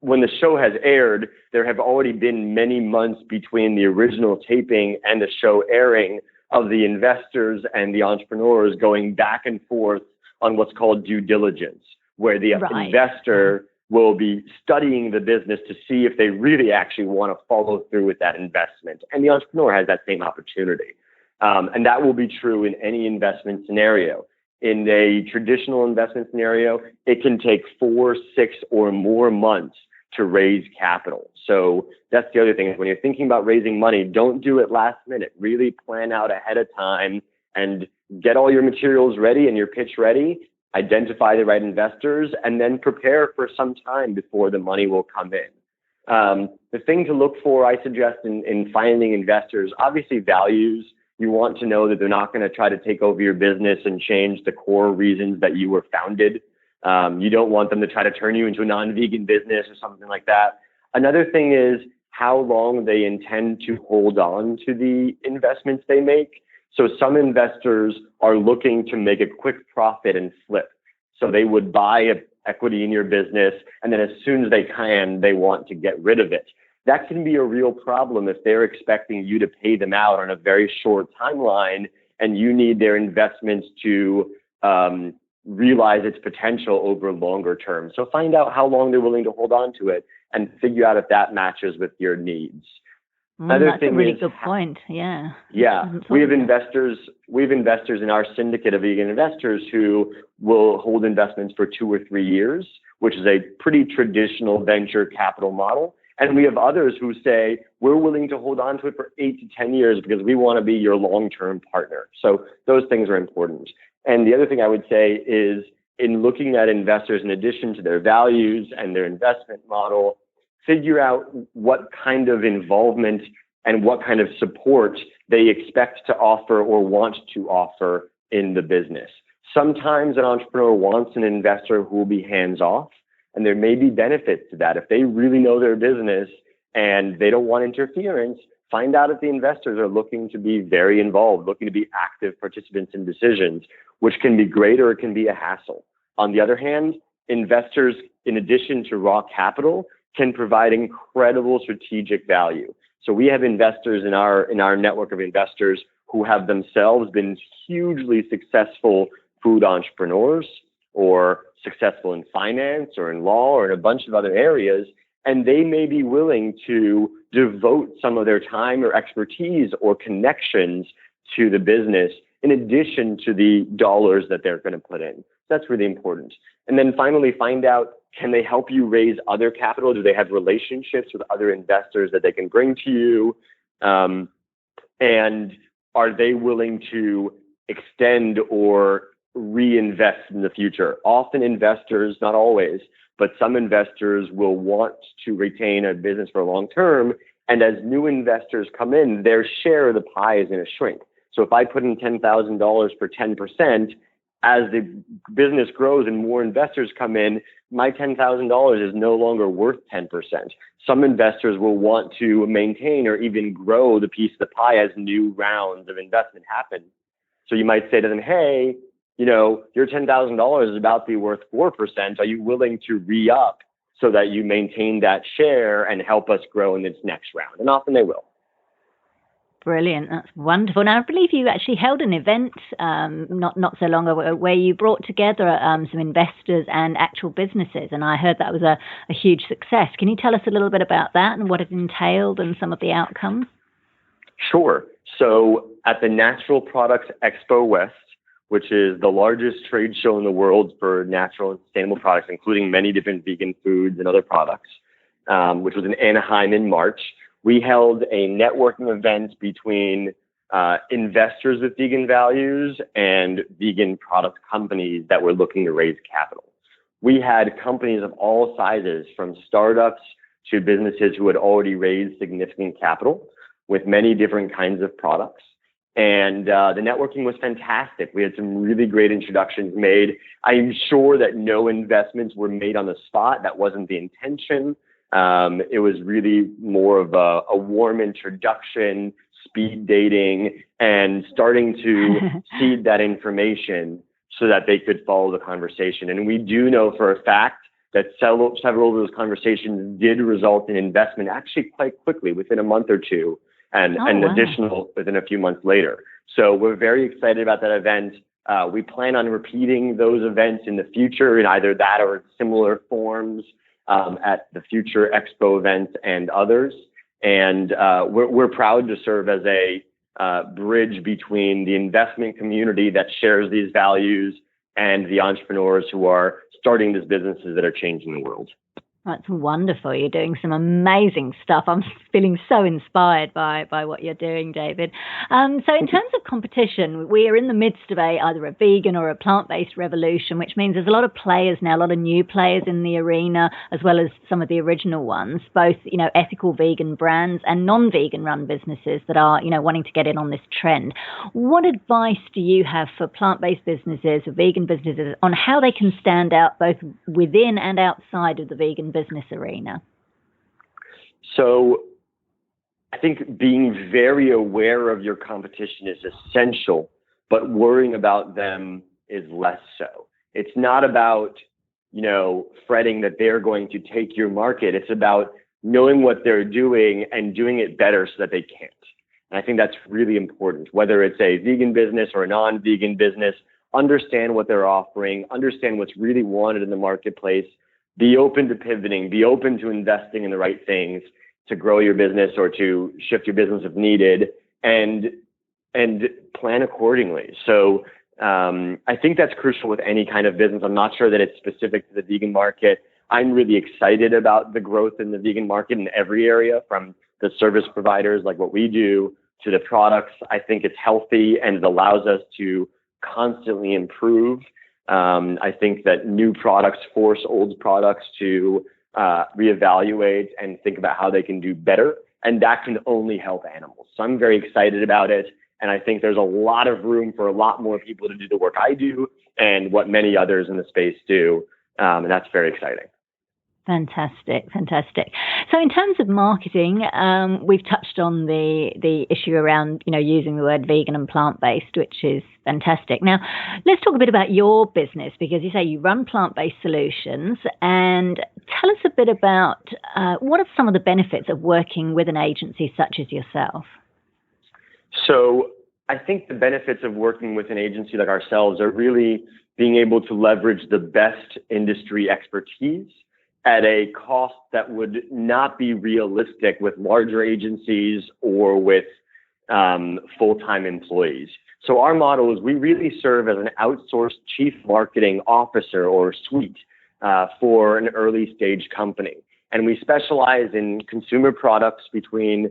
when the show has aired, there have already been many months between the original taping and the show airing of the investors and the entrepreneurs going back and forth on what's called due diligence, where the investor will be studying the business to see if they really actually want to follow through with that investment. And the entrepreneur has that same opportunity. And that will be true in any investment scenario. In a traditional investment scenario, it can take 4, 6, or more months to raise capital. So that's the other thing. When you're thinking about raising money, don't do it last minute. Really plan out ahead of time and get all your materials ready and your pitch ready, identify the right investors, and then prepare for some time before the money will come in. The thing to look for, I suggest, in finding investors, obviously values. You want to know that they're not going to try to take over your business and change the core reasons that you were founded. You don't want them to try to turn you into a non-vegan business or something like that. Another thing is how long they intend to hold on to the investments they make. So some investors are looking to make a quick profit and flip. So they would buy equity in your business, and then as soon as they can, they want to get rid of it. That can be a real problem if they're expecting you to pay them out on a very short timeline, and you need their investments to realize its potential over longer term. So find out how long they're willing to hold on to it and figure out if that matches with your needs. That's a really good point. Yeah. Yeah. We have investors in our syndicate of vegan investors who will hold investments for 2 or 3 years, which is a pretty traditional venture capital model. And we have others who say, we're willing to hold on to it for 8 to 10 years because we want to be your long-term partner. So those things are important. And the other thing I would say is, in looking at investors, in addition to their values and their investment model, figure out what kind of involvement and what kind of support they expect to offer or want to offer in the business. Sometimes an entrepreneur wants an investor who will be hands-off, and there may be benefits to that. If they really know their business and they don't want interference, find out if the investors are looking to be very involved, looking to be active participants in decisions, which can be great or it can be a hassle. On the other hand, investors, in addition to raw capital, can provide incredible strategic value. So we have investors in our network of investors who have themselves been hugely successful food entrepreneurs or successful in finance or in law or in a bunch of other areas, and they may be willing to devote some of their time or expertise or connections to the business in addition to the dollars that they're going to put in. That's really important. And then finally, find out, can they help you raise other capital? Do they have relationships with other investors that they can bring to you? And are they willing to extend or reinvest in the future? Often investors, not always, but some investors will want to retain a business for long term. And as new investors come in, their share of the pie is going to shrink. So if I put in $10,000 for 10%, as the business grows and more investors come in, my $10,000 is no longer worth 10%. Some investors will want to maintain or even grow the piece of the pie as new rounds of investment happen. So you might say to them, hey, your $10,000 is about to be worth 4%. Are you willing to re-up so that you maintain that share and help us grow in this next round? And often they will. Brilliant. That's wonderful. Now, I believe you actually held an event not so long ago where you brought together some investors and actual businesses, and I heard that was a huge success. Can you tell us a little bit about that and what it entailed and some of the outcomes? Sure. So at the Natural Products Expo West, which is the largest trade show in the world for natural and sustainable products, including many different vegan foods and other products, which was in Anaheim in March, we held a networking event between investors with vegan values and vegan product companies that were looking to raise capital. We had companies of all sizes, from startups to businesses who had already raised significant capital. with many different kinds of products. And the networking was fantastic. We had some really great introductions made. I'm sure that no investments were made on the spot. That wasn't the intention. It was really more of a warm introduction, speed dating, and starting to seed that information so that they could follow the conversation. And we do know for a fact that several of those conversations did result in investment actually quite quickly, within a month or two, and additional within a few months later. So we're very excited about that event. We plan on repeating those events in the future in either that or similar forms at the future Expo events and others. And we're proud to serve as a bridge between the investment community that shares these values and the entrepreneurs who are starting these businesses that are changing the world. That's wonderful. You're doing some amazing stuff. I'm feeling so inspired by what you're doing, David. So in terms of competition, we are in the midst of either a vegan or a plant-based revolution, which means there's a lot of players now, a lot of new players in the arena, as well as some of the original ones, both, ethical vegan brands and non-vegan run businesses that are, wanting to get in on this trend. What advice do you have for plant-based businesses or vegan businesses on how they can stand out both within and outside of the vegan business arena? So I think being very aware of your competition is essential, but worrying about them is less so. It's not about, fretting that they're going to take your market. It's about knowing what they're doing and doing it better so that they can't. And I think that's really important, whether it's a vegan business or a non-vegan business. Understand what they're offering, understand what's really wanted in the marketplace. Be open to pivoting, be open to investing in the right things to grow your business or to shift your business if needed, and plan accordingly. So I think that's crucial with any kind of business. I'm not sure that it's specific to the vegan market. I'm really excited about the growth in the vegan market in every area, from the service providers like what we do to the products. I think it's healthy and it allows us to constantly improve. I think that new products force old products to reevaluate and think about how they can do better. And that can only help animals. So I'm very excited about it. And I think there's a lot of room for a lot more people to do the work I do and what many others in the space do. And that's very exciting. Fantastic. So in terms of marketing, we've touched on the issue around, using the word vegan and plant-based, which is fantastic. Now, let's talk a bit about your business, because you say you run PlantBased Solutions, and tell us a bit about what are some of the benefits of working with an agency such as yourself? So I think the benefits of working with an agency like ourselves are really being able to leverage the best industry expertise at a cost that would not be realistic with larger agencies or with full-time employees. So our model is we really serve as an outsourced chief marketing officer or suite for an early stage company. And we specialize in consumer products between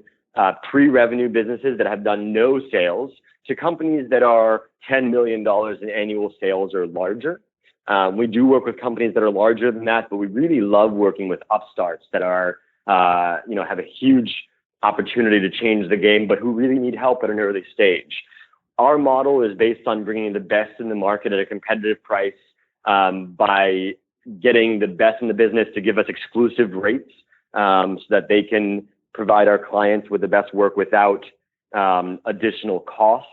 pre-revenue businesses that have done no sales to companies that are $10 million in annual sales or larger. We do work with companies that are larger than that, but we really love working with upstarts that are, have a huge opportunity to change the game, but who really need help at an early stage. Our model is based on bringing the best in the market at a competitive price by getting the best in the business to give us exclusive rates so that they can provide our clients with the best work without additional cost.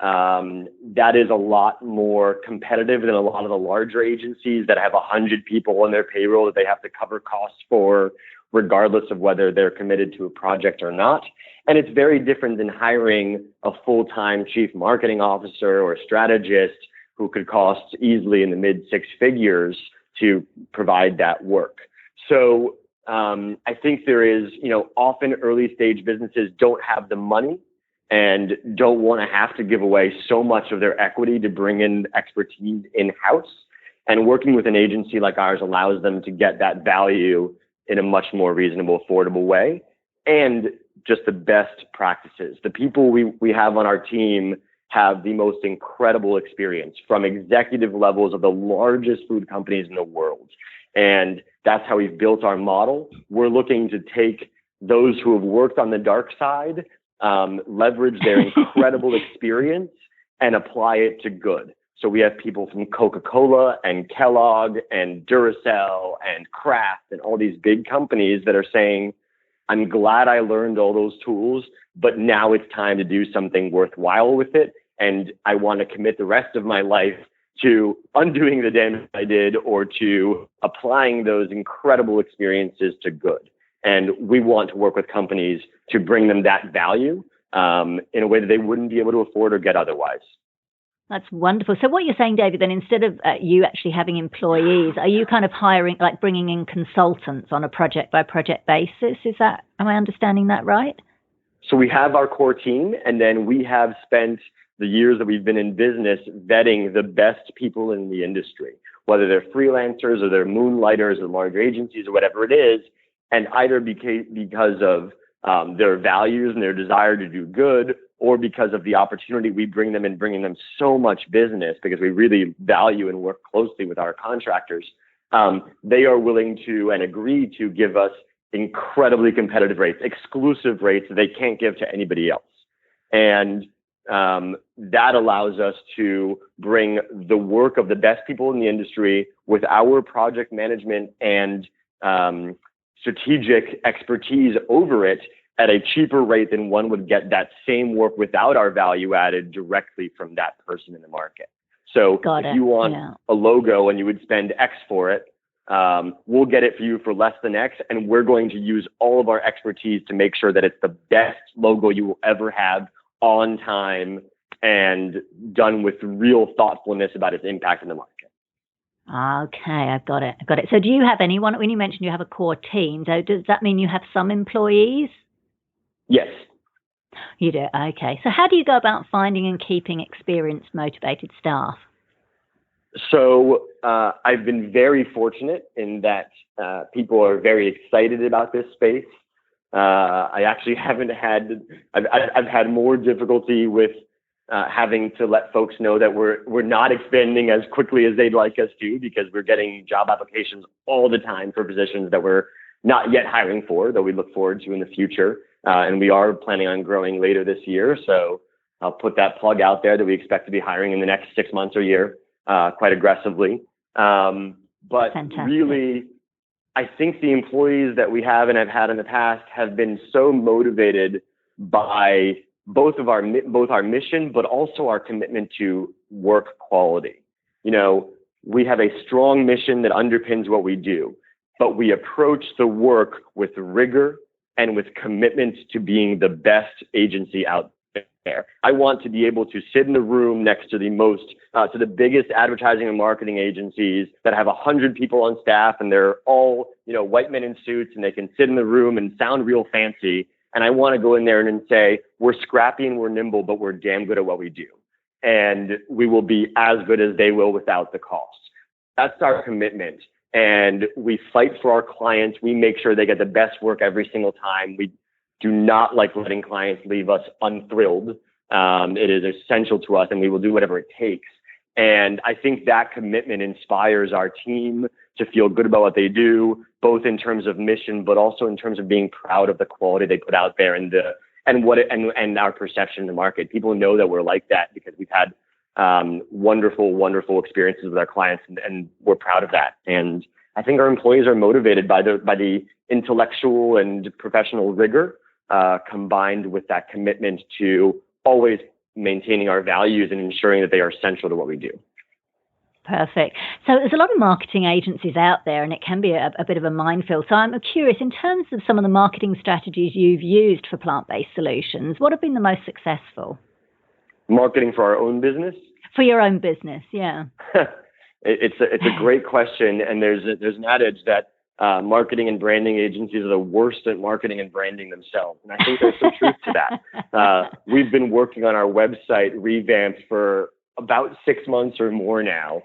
That is a lot more competitive than a lot of the larger agencies that have 100 people on their payroll that they have to cover costs for, regardless of whether they're committed to a project or not. And it's very different than hiring a full-time chief marketing officer or strategist who could cost easily in the mid six figures to provide that work. So I think there is, often early stage businesses don't have the money and don't want to have to give away so much of their equity to bring in expertise in-house. And working with an agency like ours allows them to get that value in a much more reasonable, affordable way, and just the best practices. The people we have on our team have the most incredible experience from executive levels of the largest food companies in the world. And that's how we've built our model. We're looking to take those who have worked on the dark side leverage their incredible experience and apply it to good. So we have people from Coca-Cola and Kellogg and Duracell and Kraft and all these big companies that are saying, I'm glad I learned all those tools, but now it's time to do something worthwhile with it. And I want to commit the rest of my life to undoing the damage I did or to applying those incredible experiences to good. And we want to work with companies to bring them that value in a way that they wouldn't be able to afford or get otherwise. That's wonderful. So what you're saying, David, then instead of you actually having employees, are you kind of hiring, like bringing in consultants on a project by project basis? Am I understanding that right? So we have our core team, and then we have spent the years that we've been in business vetting the best people in the industry, whether they're freelancers or they're moonlighters or larger agencies or whatever it is. And either because of their values and their desire to do good, or because of the opportunity we bring them and bringing them so much business because we really value and work closely with our contractors, they are willing to and agree to give us incredibly competitive rates, exclusive rates that they can't give to anybody else. And that allows us to bring the work of the best people in the industry with our project management and strategic expertise over it at a cheaper rate than one would get that same work without our value added directly from that person in the market. So if you want a logo and you would spend X for it, we'll get it for you for less than X, and we're going to use all of our expertise to make sure that it's the best logo you will ever have, on time and done with real thoughtfulness about its impact in the market. Okay, I've got it. So do you have anyone, when you mentioned you have a core team, so does that mean you have some employees? Yes. You do? Okay. So how do you go about finding and keeping experienced, motivated staff? So I've been very fortunate in that people are very excited about this space. I actually I've had more difficulty with having to let folks know that we're not expanding as quickly as they'd like us to, because we're getting job applications all the time for positions that we're not yet hiring for, that we look forward to in the future. And we are planning on growing later this year. So I'll put that plug out there that we expect to be hiring in the next 6 months or year quite aggressively. But Fantastic. Really, I think the employees that we have and have had in the past have been so motivated by both our mission, but also our commitment to work quality. You know, we have a strong mission that underpins what we do, but we approach the work with rigor and with commitment to being the best agency out there. I want to be able to sit in the room next to the biggest advertising and marketing agencies that have 100 people on staff, and they're all, white men in suits, and they can sit in the room and sound real fancy. And I want to go in there and say, we're scrappy and we're nimble, but we're damn good at what we do. And we will be as good as they will without the cost. That's our commitment. And we fight for our clients. We make sure they get the best work every single time. We do not like letting clients leave us unthrilled. It is essential to us, and we will do whatever it takes. And I think that commitment inspires our team to feel good about what they do, both in terms of mission, but also in terms of being proud of the quality they put out there and our perception in the market. People know that we're like that because we've had wonderful experiences with our clients, and we're proud of that. And I think our employees are motivated by the intellectual and professional rigor combined with that commitment to always maintaining our values and ensuring that they are central to what we do. Perfect. So there's a lot of marketing agencies out there, and it can be a bit of a minefield. So I'm curious, in terms of some of the marketing strategies you've used for plant-based solutions, what have been the most successful? Marketing for our own business? For your own business, yeah. It's a great question, and there's an adage that marketing and branding agencies are the worst at marketing and branding themselves, and I think there's some truth to that. We've been working on our website revamped for about 6 months or more now.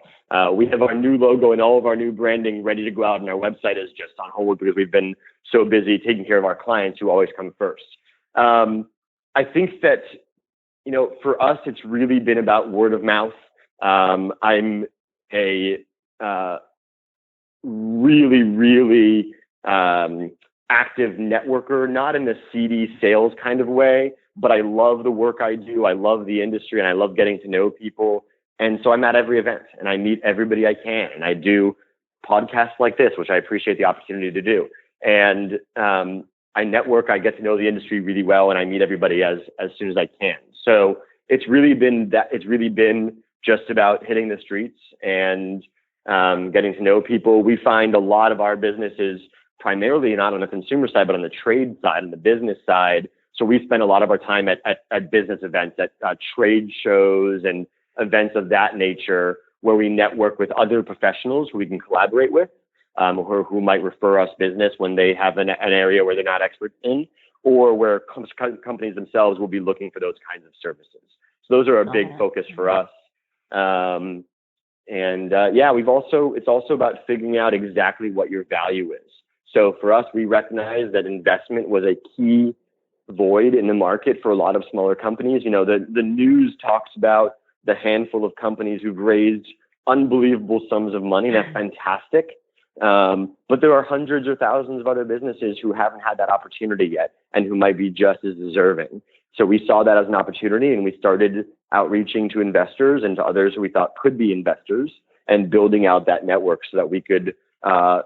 We have our new logo and all of our new branding ready to go out, and our website is just on hold because we've been so busy taking care of our clients who always come first. I think that, for us, it's really been about word of mouth. I'm a really active networker, not in the seedy sales kind of way, but I love the work I do. I love the industry and I love getting to know people. And so I'm at every event and I meet everybody I can. And I do podcasts like this, which I appreciate the opportunity to do. And I network, I get to know the industry really well, and I meet everybody as soon as I can. So it's really been just about hitting the streets and getting to know people. We find a lot of our businesses primarily not on the consumer side, but on the trade side, on the business side. So we spend a lot of our time at business events, at trade shows and events of that nature, where we network with other professionals who we can collaborate with, or who might refer us business when they have an area where they're not experts in, or where companies themselves will be looking for those kinds of services. So those are a big focus for us. It's also about figuring out exactly what your value is. So for us, we recognize that investment was a key void in the market for a lot of smaller companies. You know, the news talks about the handful of companies who've raised unbelievable sums of money. That's fantastic. But there are hundreds or thousands of other businesses who haven't had that opportunity yet and who might be just as deserving. So we saw that as an opportunity, and we started outreaching to investors and to others who we thought could be investors, and building out that network so that we could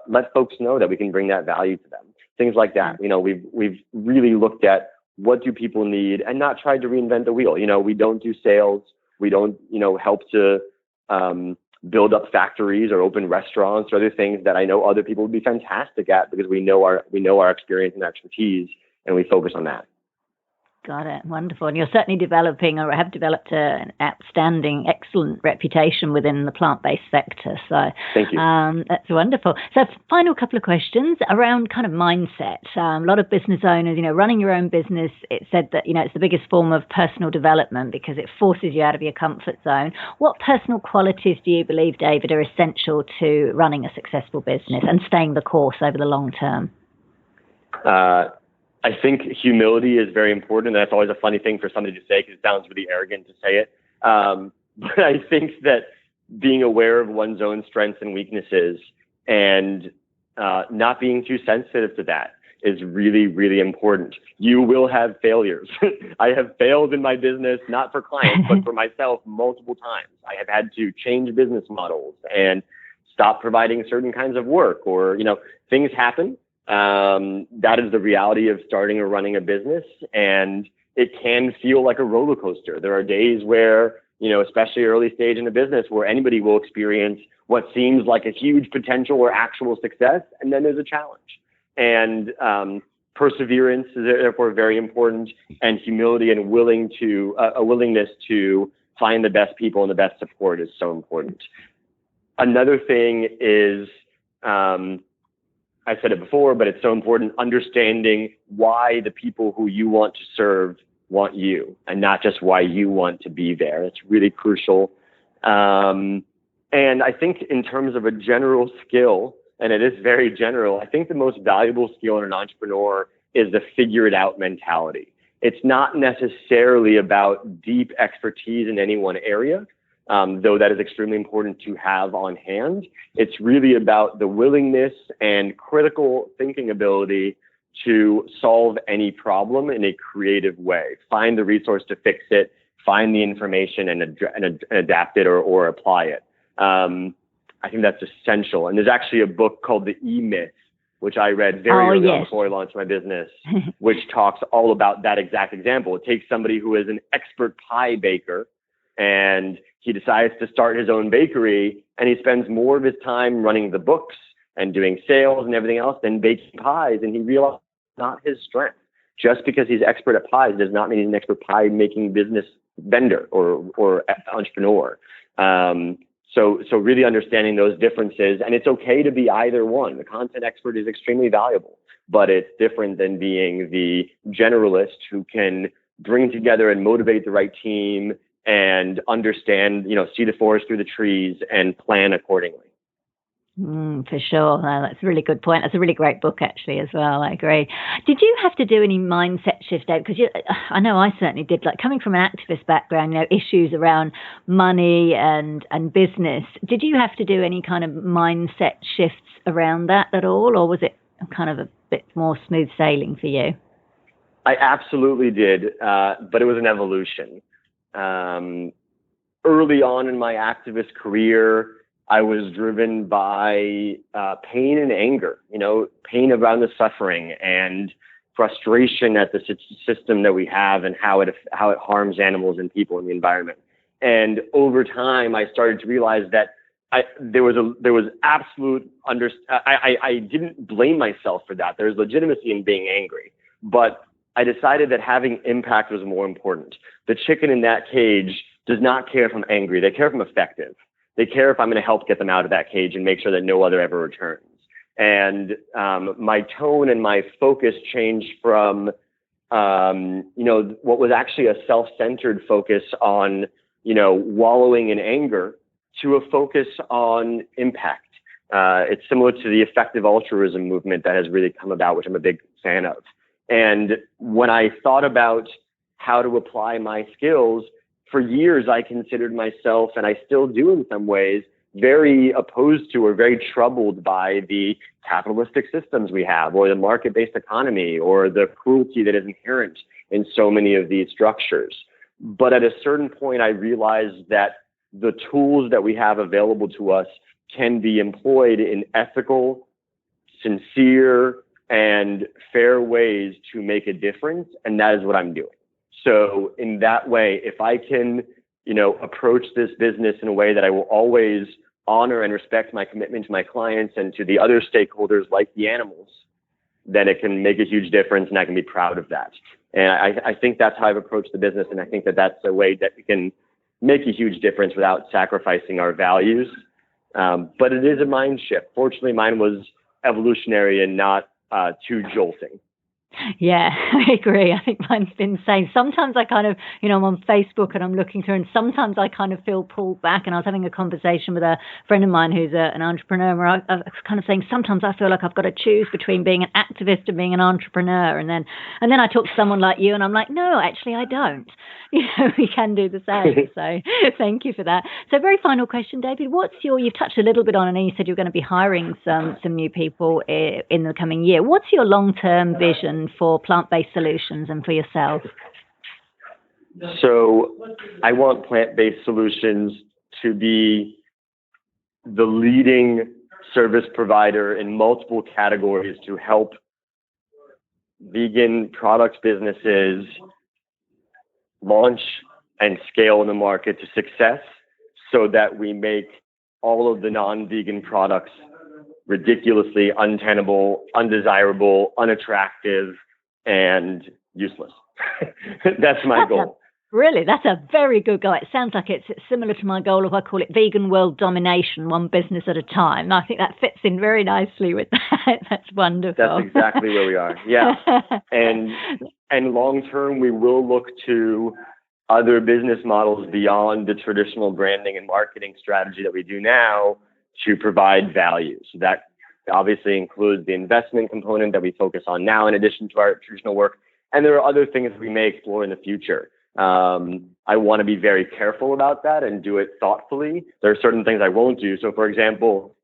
let folks know that we can bring that value to them. Things like that. You know, we've really looked at what do people need and not tried to reinvent the wheel. You know, we don't do sales. We don't, help to build up factories or open restaurants or other things that I know other people would be fantastic at, because we know our experience and expertise, and we focus on that. Got it. Wonderful. And you're certainly developing, or have developed, an outstanding, excellent reputation within the plant-based sector. So thank you. That's wonderful. So final couple of questions around kind of mindset. A lot of business owners, running your own business, it said that, it's the biggest form of personal development because it forces you out of your comfort zone. What personal qualities do you believe, David, are essential to running a successful business and staying the course over the long term? I think humility is very important. That's always a funny thing for somebody to say because it sounds really arrogant to say it. But I think that being aware of one's own strengths and weaknesses and not being too sensitive to that is really, really important. You will have failures. I have failed in my business, not for clients, but for myself multiple times. I have had to change business models and stop providing certain kinds of work, or, things happen. That is the reality of starting or running a business, and it can feel like a roller coaster. There are days where, especially early stage in a business, where anybody will experience what seems like a huge potential or actual success, and then there's a challenge. And perseverance is therefore very important, and humility and a willingness to find the best people and the best support is so important. Another thing is, I said it before, but it's so important, understanding why the people who you want to serve want you, and not just why you want to be there. It's really crucial. And I think in terms of a general skill, and it is very general, I think the most valuable skill in an entrepreneur is the figure it out mentality. It's not necessarily about deep expertise in any one area, though that is extremely important to have on hand. It's really about the willingness and critical thinking ability to solve any problem in a creative way. Find the resource to fix it, find the information and adapt it or apply it. I think that's essential. And there's actually a book called The E-Myth, which I read very early on before I launched my business, which talks all about that exact example. It takes somebody who is an expert pie baker, and he decides to start his own bakery, and he spends more of his time running the books and doing sales and everything else than baking pies. And he realized it's not his strength. Just because he's expert at pies does not mean he's an expert pie making business vendor or entrepreneur. So really understanding those differences, and it's okay to be either one. The content expert is extremely valuable, but it's different than being the generalist who can bring together and motivate the right team and understand, see the forest through the trees and plan accordingly. For sure. That's a really good point. That's a really great book, actually, as well. I agree. Did you have to do any mindset shift, Dave? Because I know I certainly did. Like, coming from an activist background, issues around money and business. Did you have to do any kind of mindset shifts around that at all, or was it kind of a bit more smooth sailing for you? I absolutely did, but it was an evolution. Early on in my activist career, I was driven by pain and anger, pain around the suffering and frustration at the system that we have and how it harms animals and people in the environment. And over time, I started to realize that there was absolute I didn't blame myself for that. There's legitimacy in being angry, but I decided that having impact was more important. The chicken in that cage does not care if I'm angry. They care if I'm effective. They care if I'm going to help get them out of that cage and make sure that no other ever returns. And my tone and my focus changed from, what was actually a self-centered focus on, wallowing in anger to a focus on impact. It's similar to the effective altruism movement that has really come about, which I'm a big fan of. And when I thought about how to apply my skills, for years I considered myself, and I still do in some ways, very opposed to or very troubled by the capitalistic systems we have, or the market-based economy, or the cruelty that is inherent in so many of these structures. But at a certain point, I realized that the tools that we have available to us can be employed in ethical, sincere, and fair ways to make a difference, and that is what I'm doing. So in that way, if I can, approach this business in a way that I will always honor and respect my commitment to my clients and to the other stakeholders like the animals, then it can make a huge difference, and I can be proud of that. And I think that's how I've approached the business, and I think that that's a way that we can make a huge difference without sacrificing our values. But it is a mind shift. Fortunately, mine was evolutionary and not too jolting. Yeah, I agree. I think mine's been the same. Sometimes I kind of, I'm on Facebook and I'm looking through, and sometimes I kind of feel pulled back. And I was having a conversation with a friend of mine who's an entrepreneur, where I was kind of saying sometimes I feel like I've got to choose between being an activist and being an entrepreneur. And then I talk to someone like you, and I'm like, no, actually, I don't. We can do the same. So thank you for that. So very final question, David. You've touched a little bit on, and you said you're going to be hiring some new people in the coming year. What's your long-term vision for plant-based solutions and for yourself? So I want plant-based solutions to be the leading service provider in multiple categories to help vegan product businesses launch and scale in the market to success, so that we make all of the non-vegan products ridiculously untenable, undesirable, unattractive, and useless. That's my goal. Really, that's a very good goal. It sounds like it's similar to my goal of, I call it vegan world domination, one business at a time. I think that fits in very nicely with that. That's wonderful. That's exactly where we are. Yeah. And long term, we will look to other business models beyond the traditional branding and marketing strategy that we do now to provide value. So that obviously includes the investment component that we focus on now, in addition to our traditional work. And there are other things we may explore in the future. I want to be very careful about that and do it thoughtfully. There are certain things I won't do. So, for example,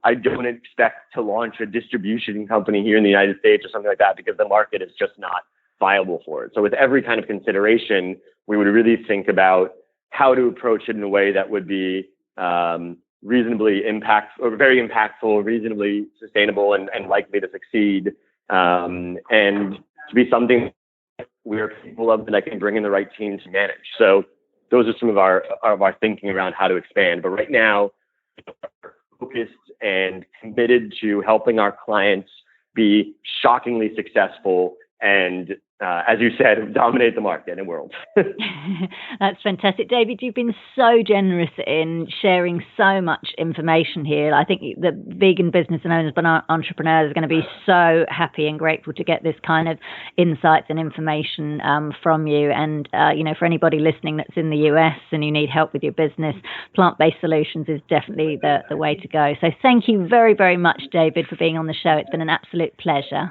I don't expect to launch a distribution company here in the United States or something like that, because the market is just not viable for it. So with every kind of consideration, we would really think about how to approach it in a way that would be reasonably very impactful, reasonably sustainable, and likely to succeed, and to be something we're capable of, and I can bring in the right team to manage. So those are some of our thinking around how to expand. But right now, we're focused and committed to helping our clients be shockingly successful and, as you said, dominate the market and world. That's fantastic. David, you've been so generous in sharing so much information here. I think the vegan business and owners and entrepreneurs are going to be so happy and grateful to get this kind of insights and information from you. And, for anybody listening that's in the US and you need help with your business, Plant-Based Solutions is definitely the way to go. So thank you very, very much, David, for being on the show. It's been an absolute pleasure.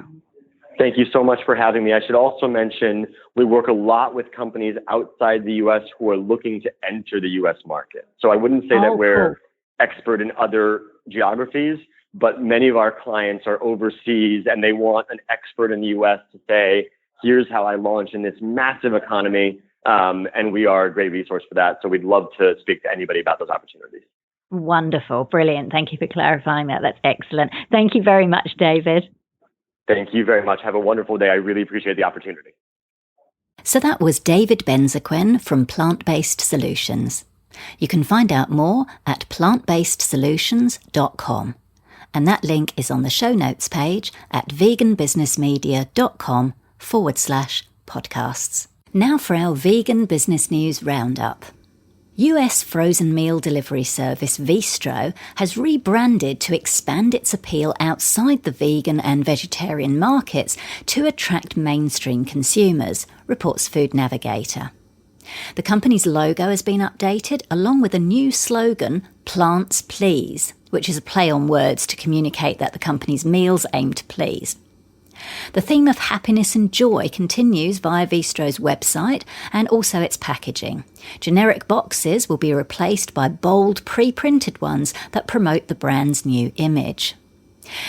Thank you so much for having me. I should also mention we work a lot with companies outside the U.S. who are looking to enter the U.S. market. So I wouldn't say that we're expert in other geographies, but many of our clients are overseas and they want an expert in the U.S. to say, Here's how I launch in this massive economy. And we are a great resource for that. So we'd love to speak to anybody about those opportunities. Wonderful. Brilliant. Thank you for clarifying that. That's excellent. Thank you very much, David. Thank you very much. Have a wonderful day. I really appreciate the opportunity. So that was David Benzaquen from PlantBased Solutions. You can find out more at plantbasedsolutions.com. And that link is on the show notes page at veganbusinessmedia.com/podcasts. Now for our Vegan Business News Roundup. US frozen meal delivery service Vistro has rebranded to expand its appeal outside the vegan and vegetarian markets to attract mainstream consumers, reports Food Navigator. The company's logo has been updated along with a new slogan, Plants Please, which is a play on words to communicate that the company's meals aim to please. The theme of happiness and joy continues via Vistro's website and also its packaging. Generic boxes will be replaced by bold, pre-printed ones that promote the brand's new image.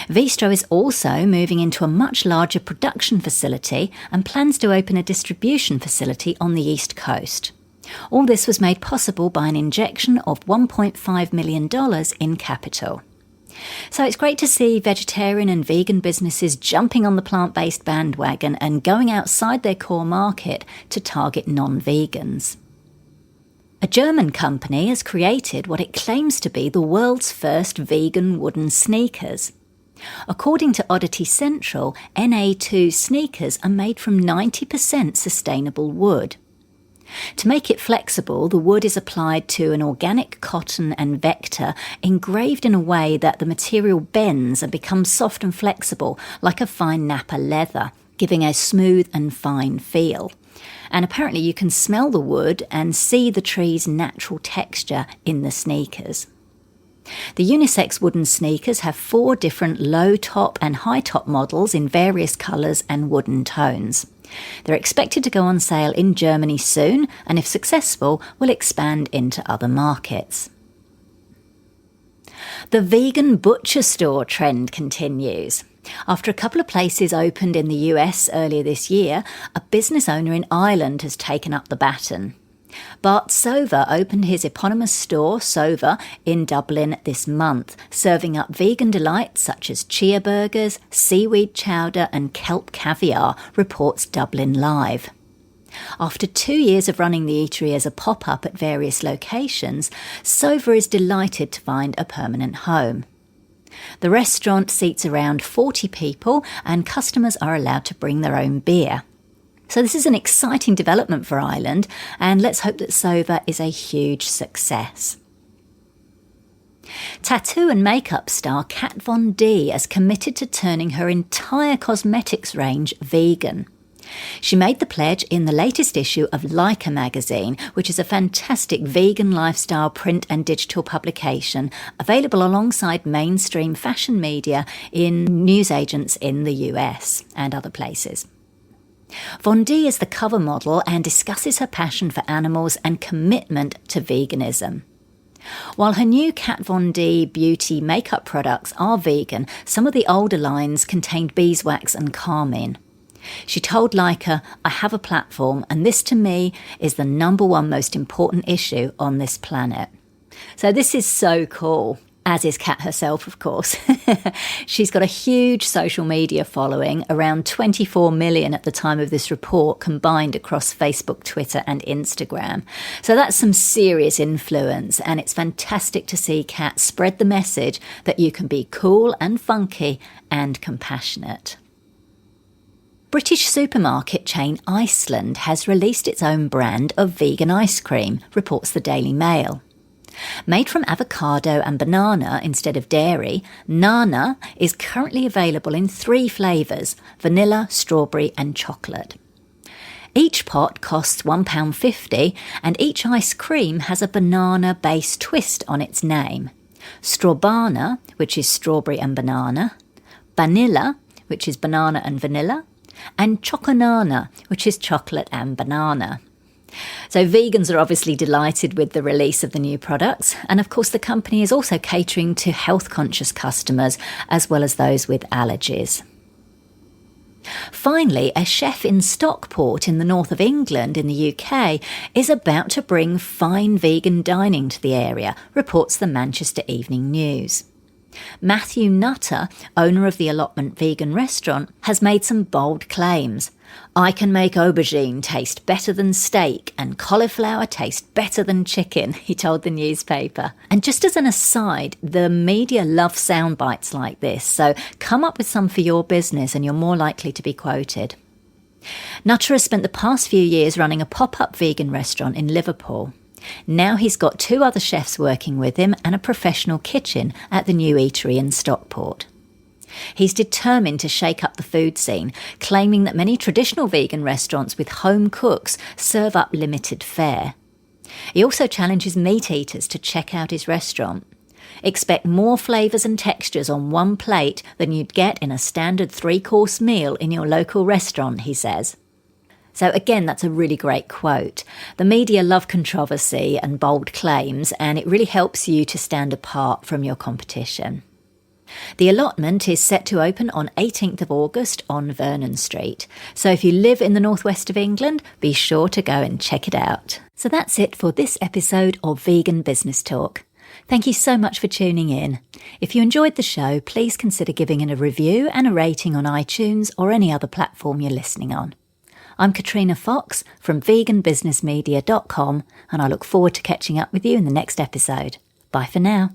Vistro is also moving into a much larger production facility and plans to open a distribution facility on the East Coast. All this was made possible by an injection of $1.5 million in capital. So it's great to see vegetarian and vegan businesses jumping on the plant-based bandwagon and going outside their core market to target non-vegans. A German company has created what it claims to be the world's first vegan wooden sneakers. According to Oddity Central, NA2 sneakers are made from 90% sustainable wood. To make it flexible, the wood is applied to an organic cotton and vector engraved in a way that the material bends and becomes soft and flexible like a fine nappa leather, giving a smooth and fine feel. And apparently you can smell the wood and see the tree's natural texture in the sneakers. The unisex wooden sneakers have 4 different low-top and high-top models in various colours and wooden tones. They're expected to go on sale in Germany soon, and if successful, will expand into other markets. The vegan butcher store trend continues. After a couple of places opened in the US earlier this year, a business owner in Ireland has taken up the baton. Bart Sova opened his eponymous store, Sova, in Dublin this month, serving up vegan delights such as chia burgers, seaweed chowder and kelp caviar, reports Dublin Live. After 2 years of running the eatery as a pop-up at various locations, Sova is delighted to find a permanent home. The restaurant seats around 40 people and customers are allowed to bring their own beer. So this is an exciting development for Ireland, and let's hope that Sova is a huge success. Tattoo and makeup star Kat Von D has committed to turning her entire cosmetics range vegan. She made the pledge in the latest issue of Leica magazine, which is a fantastic vegan lifestyle print and digital publication available alongside mainstream fashion media in newsagents in the US and other places. Von D is the cover model and discusses her passion for animals and commitment to veganism. While her new Kat Von D beauty makeup products are vegan, some of the older lines contained beeswax and carmine. She told Leica, "I have a platform and this to me is the number one most important issue on this planet." So this is so cool. As is Kat herself, of course. She's got a huge social media following, around 24 million at the time of this report, combined across Facebook, Twitter and Instagram. So that's some serious influence, and it's fantastic to see Kat spread the message that you can be cool and funky and compassionate. British supermarket chain Iceland has released its own brand of vegan ice cream, reports the Daily Mail. Made from avocado and banana instead of dairy, Nana is currently available in 3 flavours: vanilla, strawberry and chocolate. Each pot costs £1.50 and each ice cream has a banana-based twist on its name. Strawbana, which is strawberry and banana, Banilla, which is banana and vanilla, and Choconana, which is chocolate and banana. So vegans are obviously delighted with the release of the new products, and of course the company is also catering to health-conscious customers as well as those with allergies. Finally, a chef in Stockport in the north of England in the UK is about to bring fine vegan dining to the area, reports the Manchester Evening News. Matthew Nutter, owner of the Allotment Vegan Restaurant, has made some bold claims. I can make aubergine taste better than steak and cauliflower taste better than chicken, he told the newspaper. And just as an aside, the media love sound bites like this, so come up with some for your business and you're more likely to be quoted. Nutter has spent the past few years running a pop-up vegan restaurant in Liverpool. Now he's got 2 other chefs working with him and a professional kitchen at the new eatery in Stockport. He's determined to shake up the food scene, claiming that many traditional vegan restaurants with home cooks serve up limited fare. He also challenges meat eaters to check out his restaurant. Expect more flavours and textures on one plate than you'd get in a standard 3-course meal in your local restaurant, he says. So again, that's a really great quote. The media love controversy and bold claims, and it really helps you to stand apart from your competition. The allotment is set to open on 18th of August on Vernon Street. So if you live in the northwest of England, be sure to go and check it out. So that's it for this episode of Vegan Business Talk. Thank you so much for tuning in. If you enjoyed the show, please consider giving it a review and a rating on iTunes or any other platform you're listening on. I'm Katrina Fox from veganbusinessmedia.com, and I look forward to catching up with you in the next episode. Bye for now.